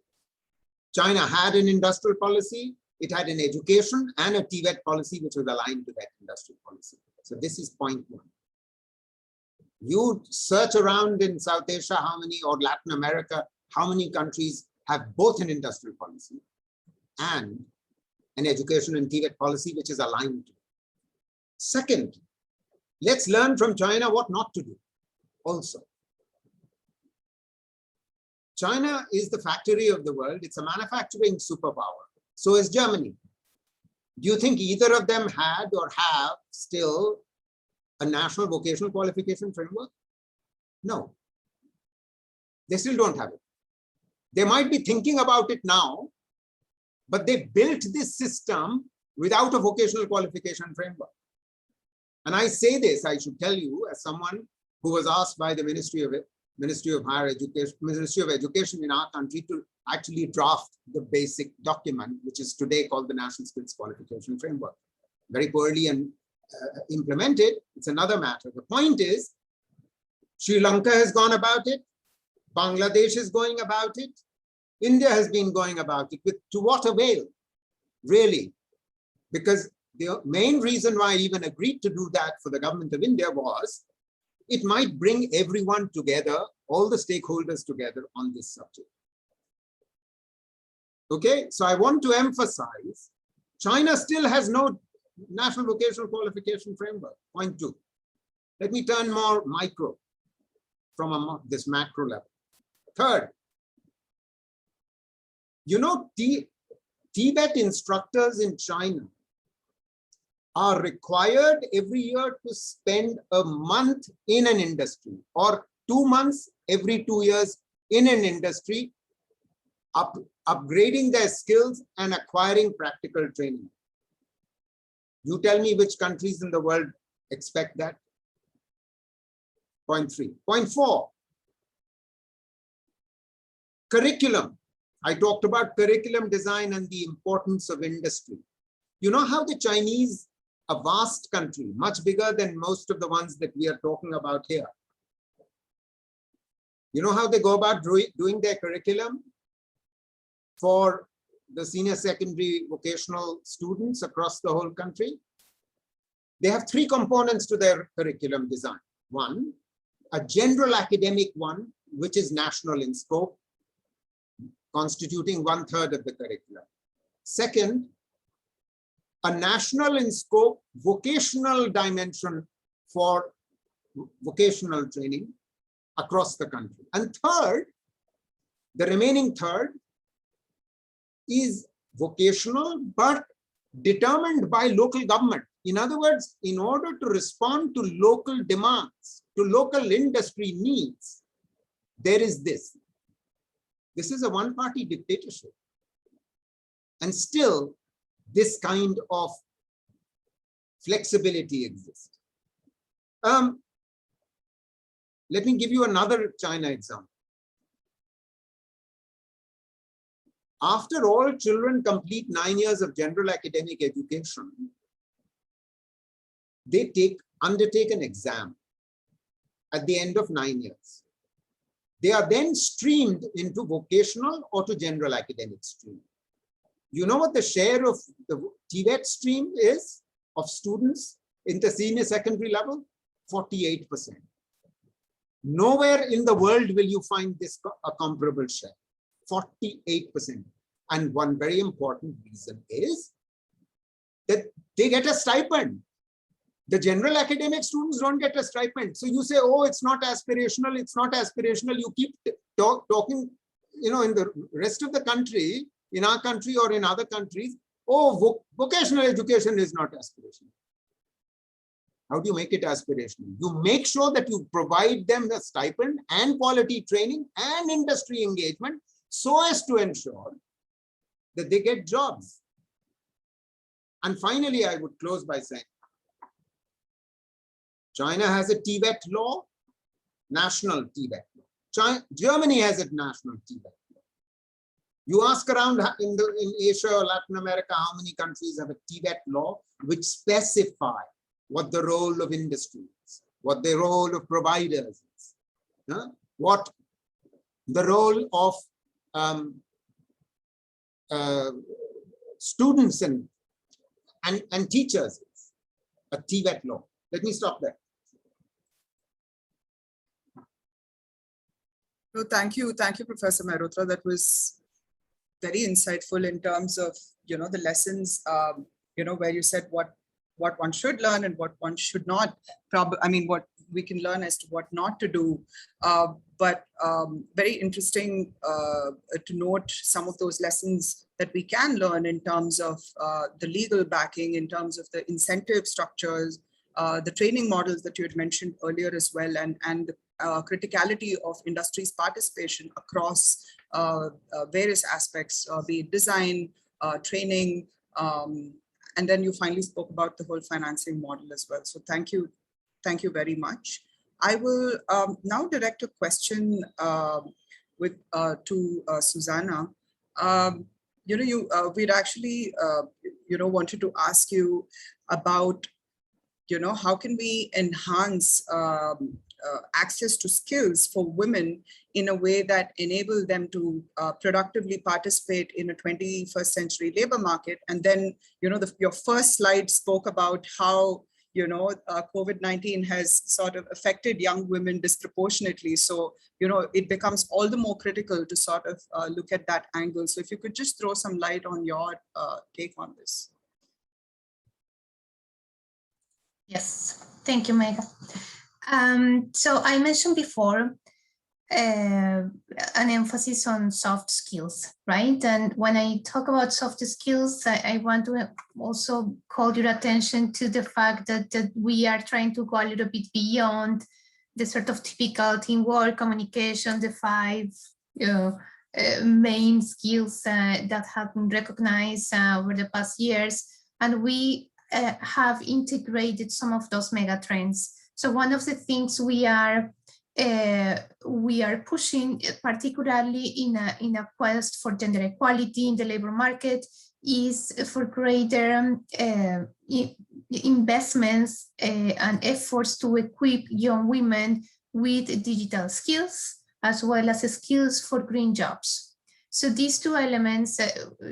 China had an industrial policy, it had an education and a TVET policy, which was aligned to that industrial policy. So this is point one. You search around in South Asia, or Latin America, how many countries have both an industrial policy and an education and TVET policy, which is aligned to it. Second, let's learn from China what not to do also. China is the factory of the world. It's a manufacturing superpower. So is Germany. Do you think either of them had or have still a national vocational qualification framework? No, they still don't have it. They might be thinking about it now, but they built this system without a vocational qualification framework. And I say this, I should tell you, as someone who was asked by the Ministry of Higher Education, Ministry of Education in our country to actually draft the basic document, which is today called the National Skills Qualification Framework. Very poorly and implemented, it's another matter. The point is, Sri Lanka has gone about it, Bangladesh is going about it, India has been going about it, to what avail, really? Because the main reason why I even agreed to do that for the government of India was, it might bring everyone together, all the stakeholders together on this subject. Okay, so I want to emphasize, China still has no national vocational qualification framework, point 2. Let me turn more micro from this macro level. Third, you know, Tibet instructors in China are required every year to spend a month in an industry, or 2 months every 2 years in an industry, upgrading their skills and acquiring practical training. You tell me which countries in the world expect that. Point 3. Point 4, curriculum. I talked about curriculum design and the importance of industry. You know how the Chinese, a vast country, much bigger than most of the ones that we are talking about here. You know how they go about doing their curriculum for the senior secondary vocational students across the whole country? They have 3 components to their curriculum design. 1, a general academic one, which is national in scope, constituting 1/3 of the curriculum. Second, a national in scope vocational dimension for vocational training across the country. And third, the remaining third is vocational, but determined by local government. In other words, in order to respond to local demands, to local industry needs, there is this. This is a one-party dictatorship. And still, this kind of flexibility exists. Let me give you another China example. After all children complete 9 years of general academic education, they undertake an exam at the end of 9 years. They are then streamed into vocational or to general academic stream. You know what the share of the Tibet stream is of students in the senior secondary level? 48%. Nowhere in the world will you find this a comparable share. 48%. And one very important reason is that they get a stipend. The general academic students don't get a stipend. So you say, oh, it's not aspirational, it's not aspirational. You keep talking, you know, in the rest of the country, in our country or in other countries, oh, vocational education is not aspirational. How do you make it aspirational? You make sure that you provide them the stipend and quality training and industry engagement so as to ensure that they get jobs. And finally, I would close by saying, China has a Tibet law, national Tibet law. Germany has a national Tibet law. You ask around in Asia or Latin America, how many countries have a Tibet law which specify what the role of industry is, what the role of providers is, what the role of students and teachers is. A Tibet law. Let me stop there. No, thank you, Professor Mehrotra. That was very insightful in terms of, you know, the lessons, you know, where you said what one should learn and what one should not. I mean, what we can learn as to what not to do. But very interesting to note some of those lessons that we can learn in terms of the legal backing, in terms of the incentive structures, the training models that you had mentioned earlier as well, and criticality of industry's participation across various aspects, be it design, training, and then you finally spoke about the whole financing model as well. So thank you very much. I will now direct a question to Susanna. We'd actually wanted to ask you about how can we enhance access to skills for women in a way that enable them to productively participate in a 21st century labor market. And then, your first slide spoke about how, COVID-19 has sort of affected young women disproportionately. So, it becomes all the more critical to sort of look at that angle. So if you could just throw some light on your take on this. Yes, thank you, Megha. So I mentioned before an emphasis on soft skills, right? And when I talk about soft skills, I want to also call your attention to the fact that we are trying to go a little bit beyond the sort of typical teamwork, communication, the 5 main skills that have been recognized over the past years. And we have integrated some of those mega trends. So one of the things we are pushing, particularly in a quest for gender equality in the labor market, is for greater investments and efforts to equip young women with digital skills, as well as skills for green jobs. So these 2 elements,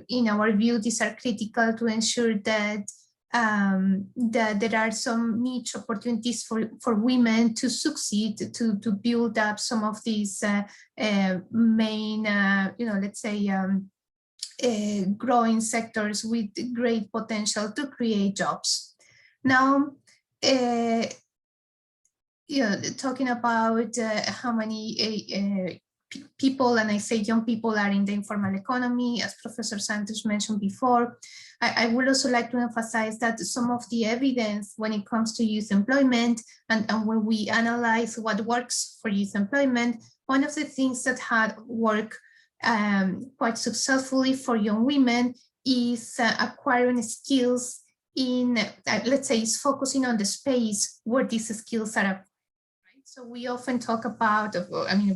in our view, these are critical to ensure that that there are some niche opportunities for women to succeed, to build up some of these main, let's say, growing sectors with great potential to create jobs. Now, talking about how many people, and I say young people, are in the informal economy, as Professor Santos mentioned before, I would also like to emphasize that some of the evidence when it comes to youth employment, and when we analyze what works for youth employment, one of the things that had worked quite successfully for young women is acquiring skills in, let's say, is focusing on the space where these skills are. So we often talk about,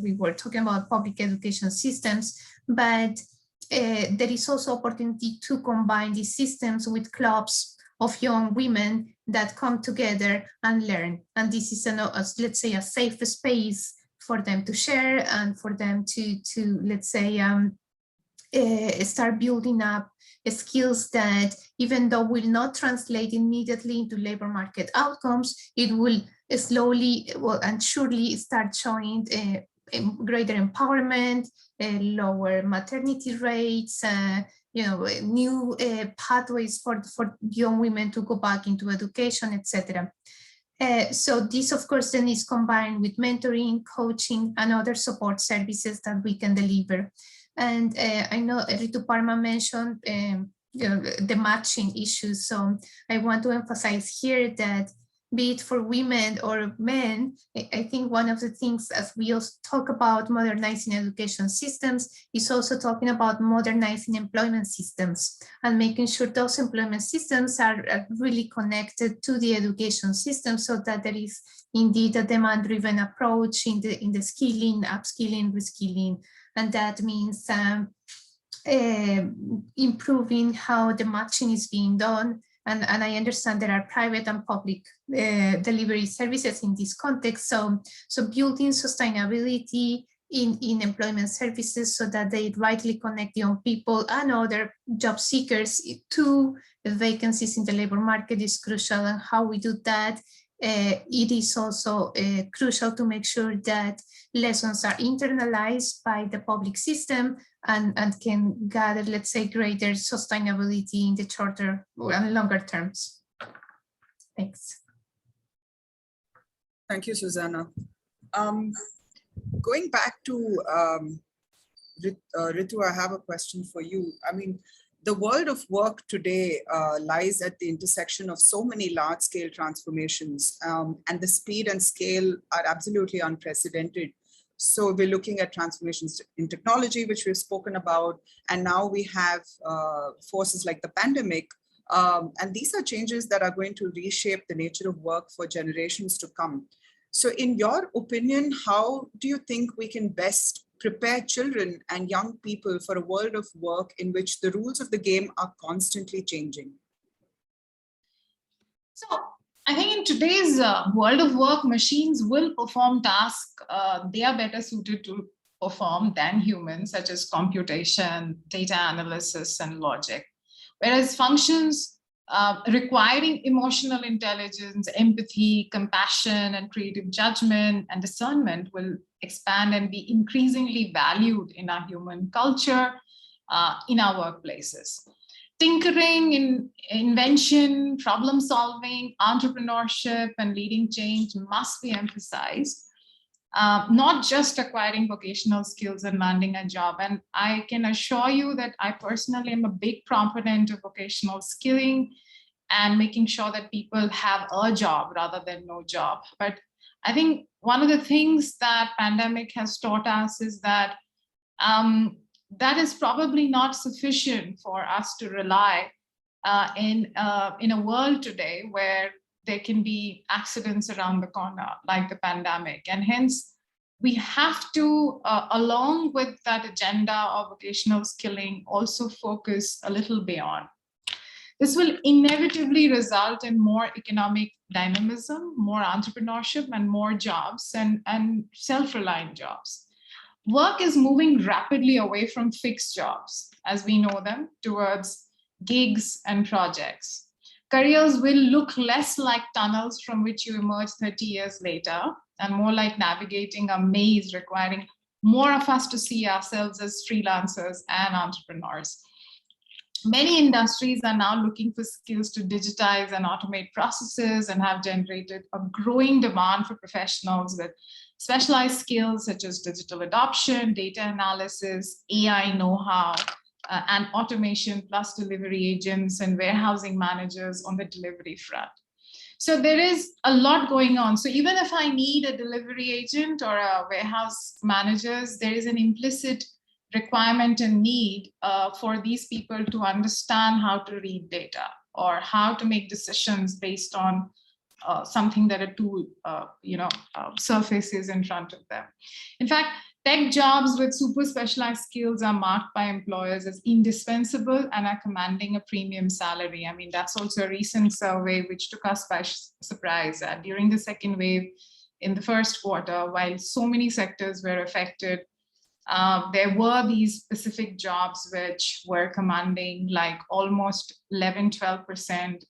we were talking about public education systems, but there is also opportunity to combine these systems with clubs of young women that come together and learn. And this is, let's say, a safe space for them to share and for them to let's say, start building up skills that, even though will not translate immediately into labor market outcomes, it will slowly and surely start showing greater empowerment, lower maternity rates, new pathways for young women to go back into education, etc. So this, of course, then is combined with mentoring, coaching, and other support services that we can deliver. And I know Ritu Parma mentioned the matching issues. So I want to emphasize here that, be it for women or men, I think one of the things, as we also talk about modernizing education systems, is also talking about modernizing employment systems and making sure those employment systems are really connected to the education system, so that there is indeed a demand-driven approach in the skilling, upskilling, reskilling. And that means improving how the matching is being done. And I understand there are private and public delivery services in this context. So building sustainability in employment services so that they rightly connect young people and other job seekers to vacancies in the labor market is crucial. And how we do that, it is also crucial to make sure that lessons are internalized by the public system and can gather, let's say, greater sustainability in the shorter and longer terms. Thanks. Thank you, Susanna. Going back to Ritu, I have a question for you. I mean, The world of work today lies at the intersection of so many large-scale transformations, and the speed and scale are absolutely unprecedented. So we're looking at transformations in technology, which we've spoken about, and now we have forces like the pandemic. And these are changes that are going to reshape the nature of work for generations to come. So in your opinion, how do you think we can best prepare children and young people for a world of work in which the rules of the game are constantly changing? So I think in today's world of work, machines will perform tasks they are better suited to perform than humans, such as computation, data analysis, and logic. Whereas functions requiring emotional intelligence, empathy, compassion, and creative judgment and discernment will expand and be increasingly valued in our human culture, in our workplaces. Tinkering, in invention, problem solving, entrepreneurship, and leading change must be emphasized. Not just acquiring vocational skills and landing a job. And I can assure you that I personally am a big proponent of vocational skilling and making sure that people have a job rather than no job. But I think one of the things that pandemic has taught us is that that is probably not sufficient for us to rely in a world today where there can be accidents around the corner, like the pandemic. And hence, we have to, along with that agenda of vocational skilling, also focus a little beyond. This will inevitably result in more economic dynamism, more entrepreneurship, and more jobs and self-reliant jobs. Work is moving rapidly away from fixed jobs, as we know them, towards gigs and projects. Careers will look less like tunnels from which you emerge 30 years later, and more like navigating a maze requiring more of us to see ourselves as freelancers and entrepreneurs. Many industries are now looking for skills to digitize and automate processes and have generated a growing demand for professionals with specialized skills such as digital adoption, data analysis, AI know-how, and automation, plus delivery agents and warehousing managers on the delivery front. So there is a lot going on. So even if I need a delivery agent or a warehouse managers, there is an implicit requirement and need for these people to understand how to read data or how to make decisions based on something that a tool surfaces in front of them. In fact, tech jobs with super specialized skills are marked by employers as indispensable and are commanding a premium salary. I mean, that's also a recent survey which took us by surprise. During the second wave in the first quarter, while so many sectors were affected, there were these specific jobs which were commanding like almost 11-12%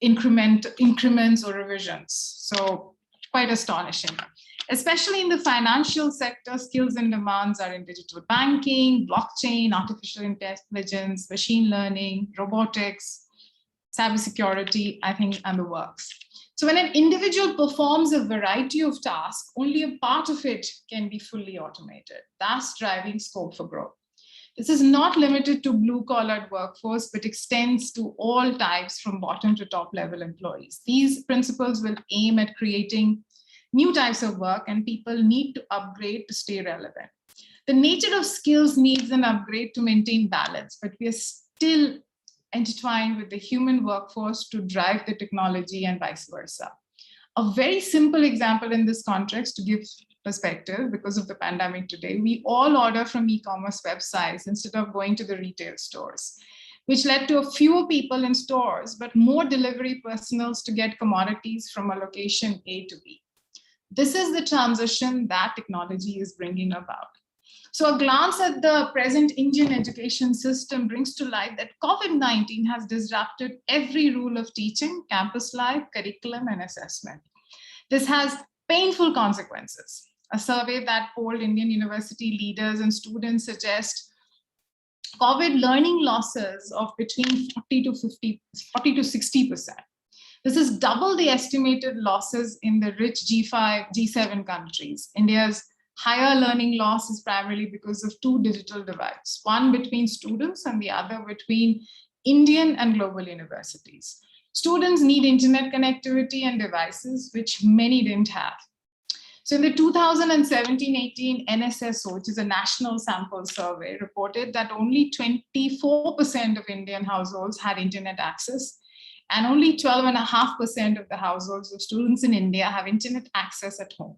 increments or revisions. So quite astonishing. Especially in the financial sector, skills and demands are in digital banking, blockchain, artificial intelligence, machine learning, robotics, cybersecurity, I think, and the works. So when an individual performs a variety of tasks, only a part of it can be fully automated, thus driving scope for growth. This is not limited to blue-collar workforce, but extends to all types from bottom to top level employees. These principles will aim at creating new types of work, and people need to upgrade to stay relevant. The nature of skills needs an upgrade to maintain balance, but we are still intertwined with the human workforce to drive the technology and vice versa. A very simple example in this context to give perspective, because of the pandemic today, we all order from e-commerce websites instead of going to the retail stores, which led to a fewer people in stores, but more delivery personnel to get commodities from a location A to B. This is the transition that technology is bringing about. So a glance at the present Indian education system brings to light that COVID-19 has disrupted every rule of teaching, campus life, curriculum, and assessment. This has painful consequences. A survey that polled Indian university leaders and students suggests COVID learning losses of between 40 to 60%. This is double the estimated losses in the rich G5, G7 countries. India's Higher learning loss is primarily because of two digital divides, one between students and the other between Indian and global universities. Students need internet connectivity and devices, which many didn't have. So in the 2017-18 NSSO, which is a national sample survey, reported that only 24% of Indian households had internet access, and only 12.5% of the households of students in India have internet access at home.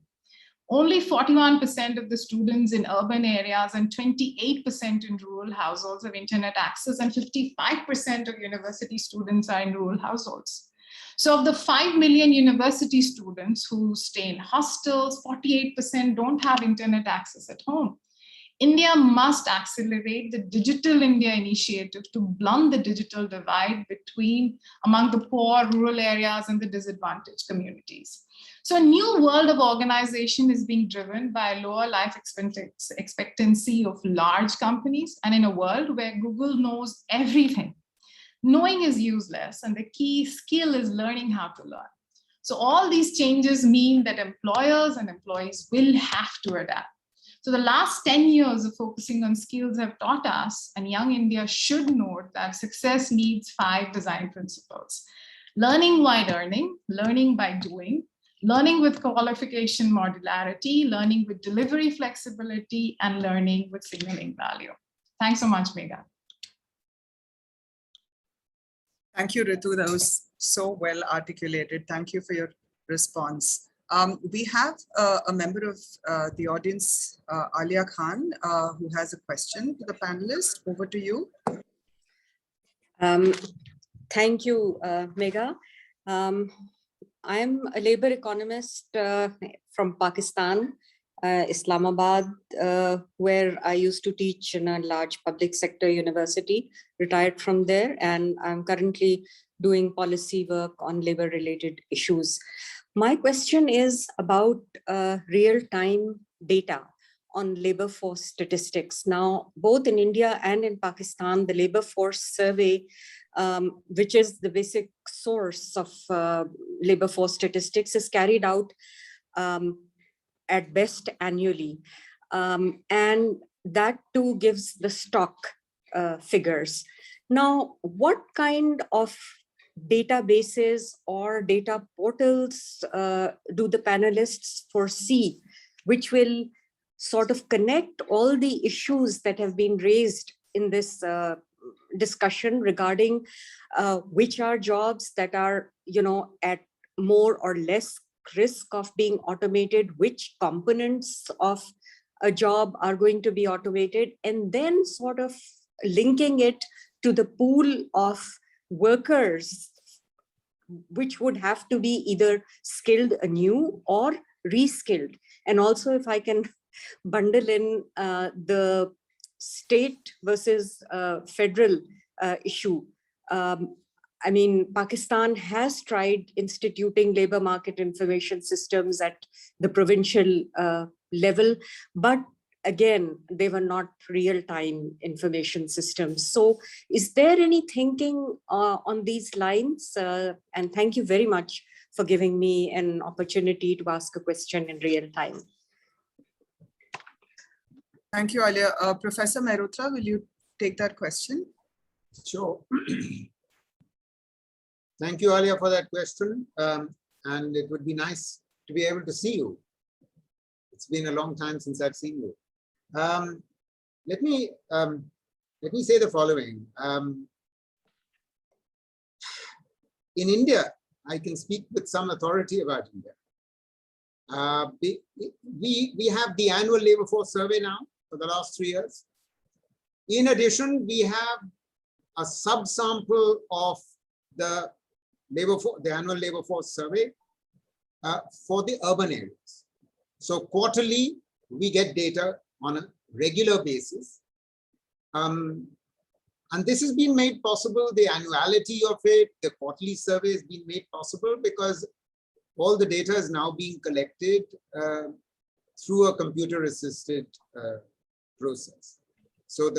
Only 41% of the students in urban areas and 28% in rural households have internet access, and 55% of university students are in rural households. So of the 5 million university students who stay in hostels, 48% don't have internet access at home. India must accelerate the Digital India initiative to blunt the digital divide among the poor, rural areas, and the disadvantaged communities. So a new world of organization is being driven by a lower life expectancy of large companies, and in a world where Google knows everything. Knowing is useless, and the key skill is learning how to learn. So all these changes mean that employers and employees will have to adapt. So the last 10 years of focusing on skills have taught us, and young India should note, that success needs 5 design principles: learning while learning, learning by doing, learning with qualification modularity, learning with delivery flexibility, and learning with signaling value. Thanks so much, Megha. Thank you, Ritu. That was so well articulated. Thank you for your response. We have a member of the audience, Alia Khan, who has a question to the panelists. Over to you. Thank you, Megha. I'm a labor economist from Pakistan, Islamabad, where I used to teach in a large public sector university, retired from there, and I'm currently doing policy work on labor-related issues. My question is about real-time data on labor force statistics. Now, both in India and in Pakistan, the labor force survey, which is the basic source of labor force statistics, is carried out at best annually. And that too gives the stock figures. Now, what kind of databases or data portals do the panelists foresee, which will sort of connect all the issues that have been raised in this discussion regarding which are jobs that are, at more or less risk of being automated, which components of a job are going to be automated, and then sort of linking it to the pool of workers, which would have to be either skilled anew or reskilled. And also, if I can bundle in the state versus federal issue. I mean, Pakistan has tried instituting labor market information systems at the provincial level, but again, they were not real-time information systems. So is there any thinking on these lines? And thank you very much for giving me an opportunity to ask a question in real time. Thank you, Alia. Professor Mehrotra, will you take that question? Sure. Thank you, Alia, for that question. And it would be nice to be able to see you. It's been a long time since I've seen you. Let me say the following. In India, I can speak with some authority about India. We have the annual labor force survey now for the last 3 years. In addition, we have a subsample of the annual labor force survey for the urban areas. So quarterly, we get data on a regular basis. And this has been made possible, the annuality of it, the quarterly survey has been made possible because all the data is now being collected through a computer-assisted process. So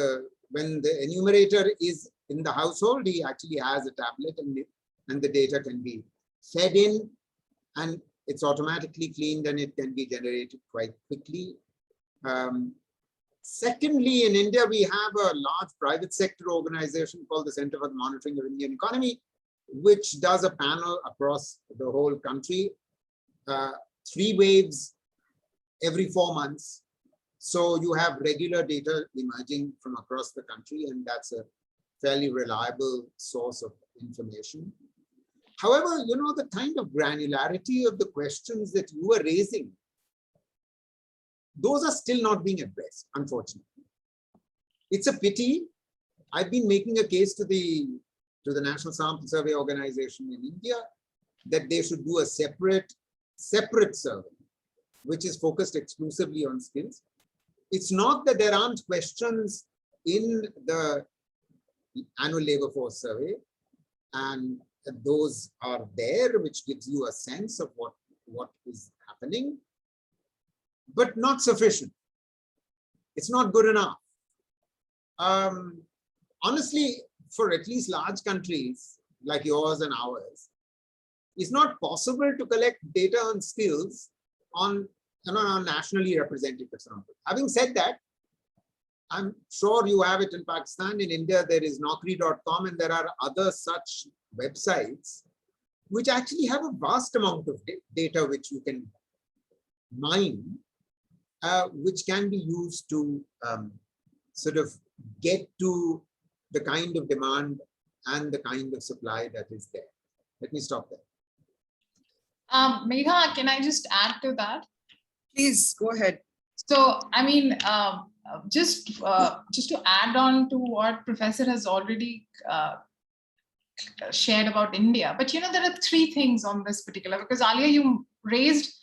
when the enumerator is in the household, he actually has a tablet and the data can be fed in and it's automatically cleaned and it can be generated quite quickly. Secondly, in India, we have a large private sector organization called the Center for the Monitoring of Indian Economy, which does a panel across the whole country, 3 waves every 4 months. So you have regular data emerging from across the country, and that's a fairly reliable source of information. However, you know, the kind of granularity of the questions that you are raising, those are still not being addressed, unfortunately. It's a pity. I've been making a case to the National Sample Survey Organization in India that they should do a separate survey, which is focused exclusively on skills. It's not that there aren't questions in the annual labor force survey, and those are there, which gives you a sense of what is happening, but not sufficient. It's not good enough. Honestly, for at least large countries like yours and ours, it's not possible to collect data on skills on nationally represented examples. Having said that, I'm sure you have it in Pakistan. In India, there is Naukri.com, and there are other such websites which actually have a vast amount of data which you can mine, which can be used to sort of get to the kind of demand and the kind of supply that is there. Let me stop there. Megha, can I just add to that? Please go ahead. So, I mean, just to add on to what Professor has already shared about India, but you know, there are 3 things on this particular, because earlier you raised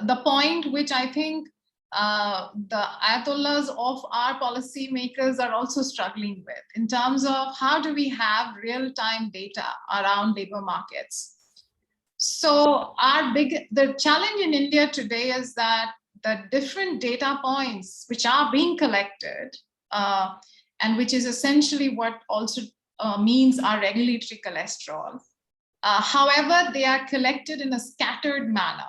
the point which I think the ayatollahs of our policymakers are also struggling with, in terms of how do we have real-time data around labor markets. So the challenge in India today is that the different data points which are being collected, and which is essentially what also means our regulatory cholesterol. However, they are collected in a scattered manner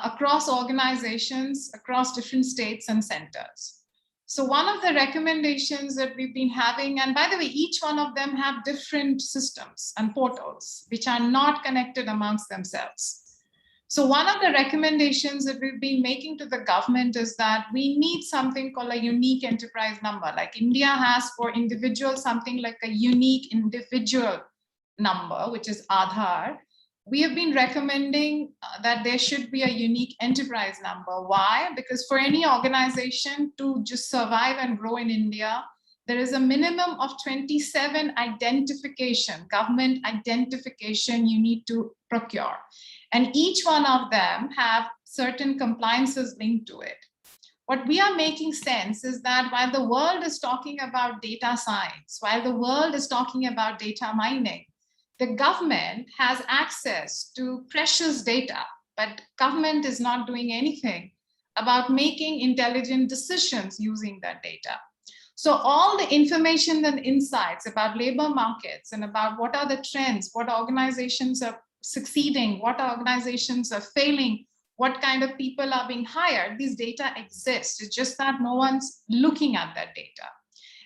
across organizations, across different states and centers. So one of the recommendations that we've been having, and by the way, each one of them have different systems and portals which are not connected amongst themselves. So one of the recommendations that we've been making to the government is that we need something called a unique enterprise number. Like India has for individuals something like a unique individual number, which is Aadhaar. We have been recommending that there should be a unique enterprise number. Why? Because for any organization to just survive and grow in India, there is a minimum of 27 government identification you need to procure. And each one of them have certain compliances linked to it. What we are making sense is that while the world is talking about data science, while the world is talking about data mining, the government has access to precious data, but government is not doing anything about making intelligent decisions using that data. So all the information and insights about labor markets and about what are the trends, what organizations are succeeding, what organizations are failing, what kind of people are being hired, these data exist. It's just that no one's looking at that data.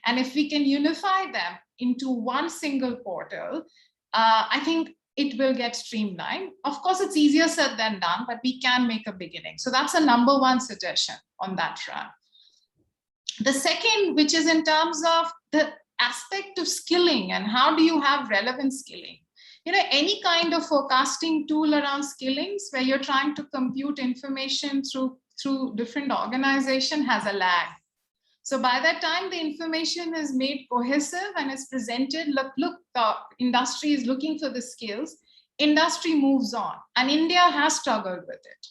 And if we can unify them into one single portal, I think it will get streamlined. Of course, it's easier said than done, but we can make a beginning. So that's a number 1 suggestion on that front. The second, which is in terms of the aspect of skilling and how do you have relevant skilling? You know, any kind of forecasting tool around skillings where you're trying to compute information through different organizations has a lag. So by that time, the information is made cohesive and is presented, look, the industry is looking for the skills, industry moves on, and India has struggled with it.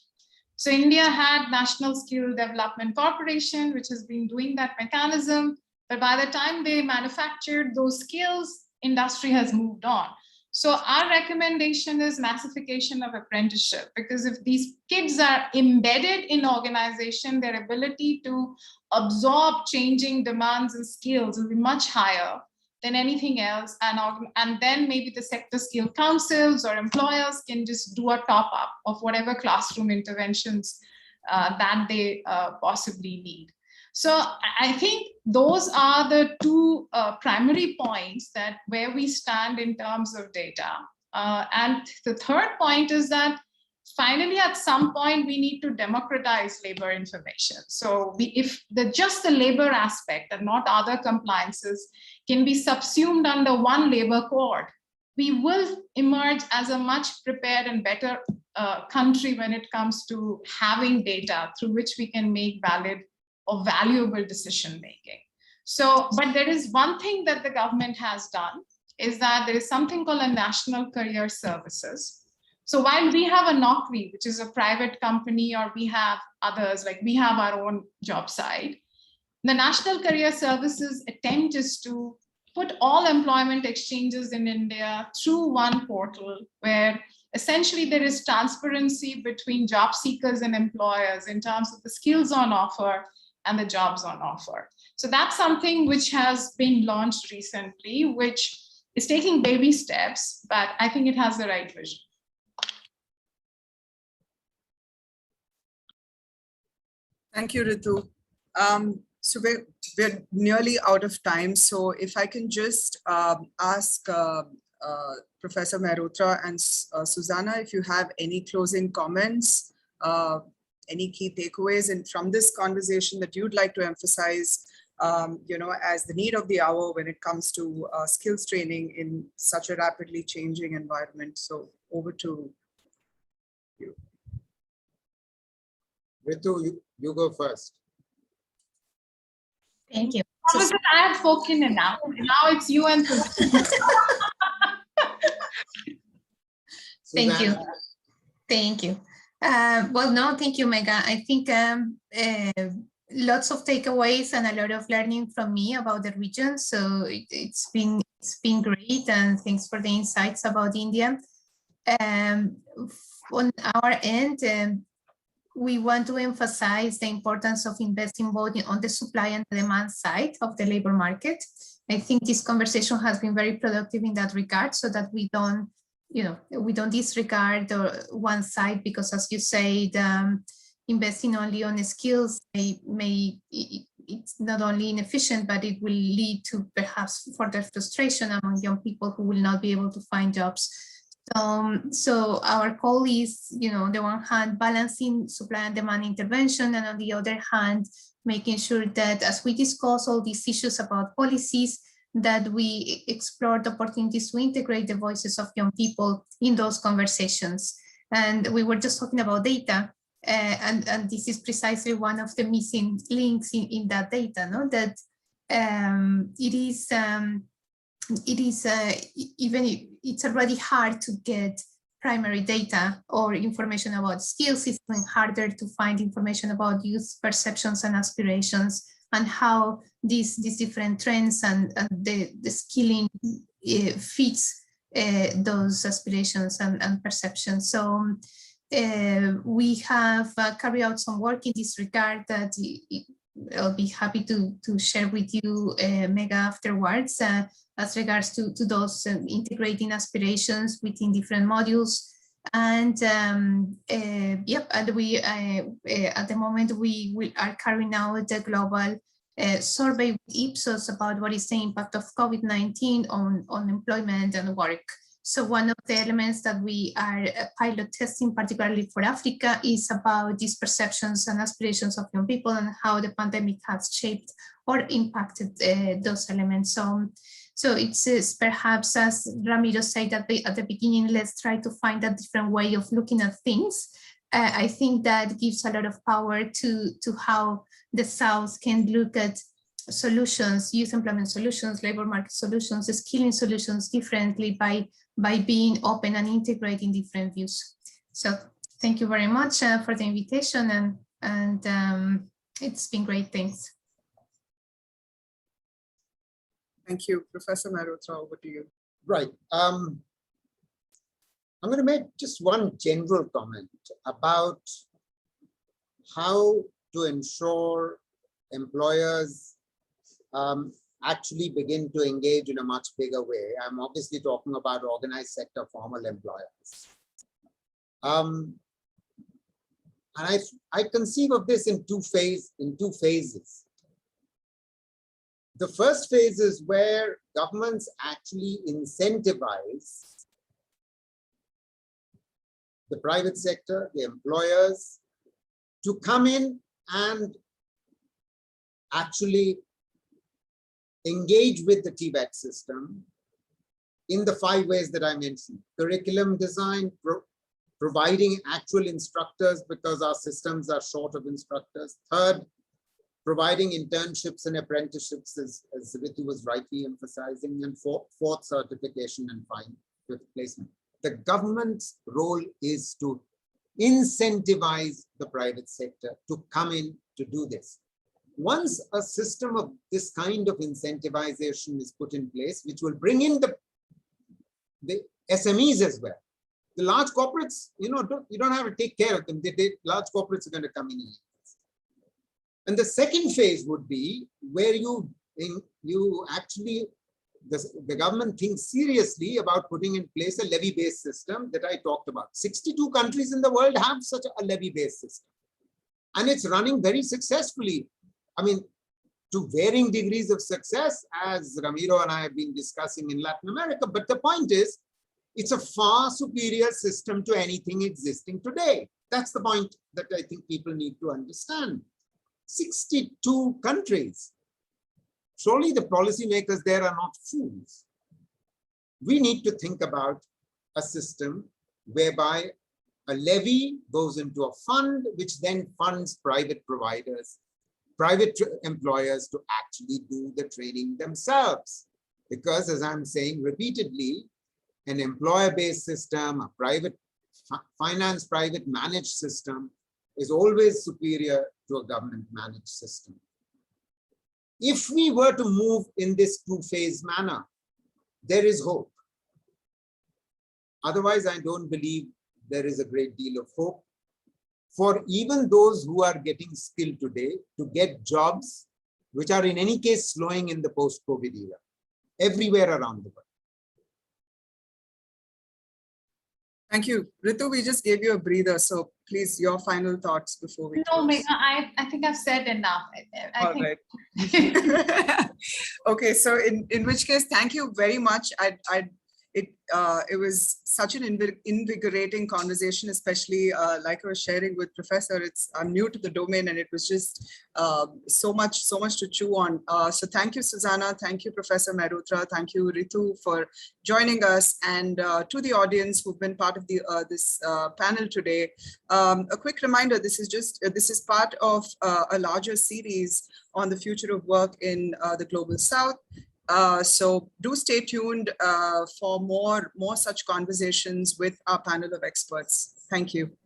So India had National Skill Development Corporation, which has been doing that mechanism, but by the time they manufactured those skills, industry has moved on. So our recommendation is massification of apprenticeship, because if these kids are embedded in organization, their ability to absorb changing demands and skills will be much higher than anything else. And then maybe the sector skill councils or employers can just do a top up of whatever classroom interventions that they possibly need. So I think those are the two primary points that where we stand in terms of data. And the third point is that finally, at some point, we need to democratize labor information. So if just the labor aspect and not other compliances can be subsumed under one labor code, we will emerge as a much prepared and better country when it comes to having data through which we can make valid or valuable decision making. So, but there is one thing that the government has done is that there is something called a National Career Services. So while we have a Naukri, which is a private company, or we have others, like we have our own job site, the National Career Services attempt is to put all employment exchanges in India through one portal where essentially there is transparency between job seekers and employers in terms of the skills on offer and the jobs on offer. So that's something which has been launched recently, which is taking baby steps, but I think it has the right vision. Thank you, Ritu. So we're nearly out of time. So if I can just ask Professor Mehrotra and Susanna, if you have any closing comments, any key takeaways and from this conversation that you'd like to emphasize, as the need of the hour when it comes to skills training in such a rapidly changing environment. So over to you. Ritu, you go first. Thank you. I have spoken enough. Now it's you and Thank you. Thank you. Well, no, thank you, Megha. I think lots of takeaways and a lot of learning from me about the region. So it's been great, and thanks for the insights about India. On our end, we want to emphasize the importance of investing both on the supply and the demand side of the labor market. I think this conversation has been very productive in that regard, so that we don't disregard one side, because as you say, investing only on the skills it's not only inefficient, but it will lead to perhaps further frustration among young people who will not be able to find jobs. So our call is, on the one hand, balancing supply and demand intervention, and on the other hand, making sure that as we discuss all these issues about policies, that we explore the opportunities to integrate the voices of young people in those conversations. And we were just talking about data, and this is precisely one of the missing links in that data, no? That it's already hard to get primary data or information about skills. It's even harder to find information about youth perceptions and aspirations, and how these different trends and the skilling fits those aspirations and perceptions. So we have carried out some work in this regard that I'll be happy to share with you, Megha, afterwards, as regards to those integrating aspirations within different modules. And and we at the moment we are carrying out a global survey with Ipsos about what is the impact of COVID-19 on employment and work. So one of the elements that we are pilot testing, particularly for Africa, is about these perceptions and aspirations of young people and how the pandemic has shaped or impacted those elements. So it's perhaps, as Ramiro said at the beginning, let's try to find a different way of looking at things. I think that gives a lot of power to how the South can look at solutions, youth employment solutions, labor market solutions, skilling solutions differently by being open and integrating different views. So thank you very much for the invitation, and it's been great. Thanks. Thank you. Professor Mehrotra, over to you. Right. I'm going to make just one general comment about how to ensure employers actually begin to engage in a much bigger way. I'm obviously talking about organized sector formal employers. And I conceive of this in two phases. The first phase is where governments actually incentivize the private sector, the employers, to come in and actually engage with the TVET system in the 5 ways that I mentioned. Curriculum design, providing actual instructors because our systems are short of instructors. Third, providing internships and apprenticeships, as Ritu was rightly emphasizing. And fourth, certification, and fifth, placement. The government's role is to incentivize the private sector to come in to do this. Once a system of this kind of incentivization is put in place, which will bring in the SMEs as well. The large corporates, you don't have to take care of them. Large corporates are going to come in. And the second phase would be where you actually, the government thinks seriously about putting in place a levy-based system that I talked about. 62 countries in the world have such a levy-based system. And it's running very successfully. I mean, to varying degrees of success, as Ramiro and I have been discussing in Latin America. But the point is, it's a far superior system to anything existing today. That's the point that I think people need to understand. 62 countries. Surely the policymakers there are not fools. We need to think about a system whereby a levy goes into a fund, which then funds private providers, private employers to actually do the training themselves. Because as I'm saying repeatedly, an employer-based system, a private finance, private managed system is always superior to a government managed system. If we were to move in this two-phase manner, there is hope. Otherwise, I don't believe there is a great deal of hope for even those who are getting skilled today to get jobs, which are in any case slowing in the post-COVID era, everywhere around the world. Thank you. Ritu, we just gave you a breather. So please, your final thoughts before we No, close. I think I've said enough. I think. Right. Okay, so in which case, thank you very much. It was such an invigorating conversation, especially like I was sharing with Professor. I'm new to the domain, and it was just so much to chew on. So thank you, Susanna. Thank you, Professor Mehrotra. Thank you, Ritu, for joining us, and to the audience who've been part of this panel today. A quick reminder: this is part of a larger series on the future of work in the Global South. So do stay tuned for more such conversations with our panel of experts. Thank you.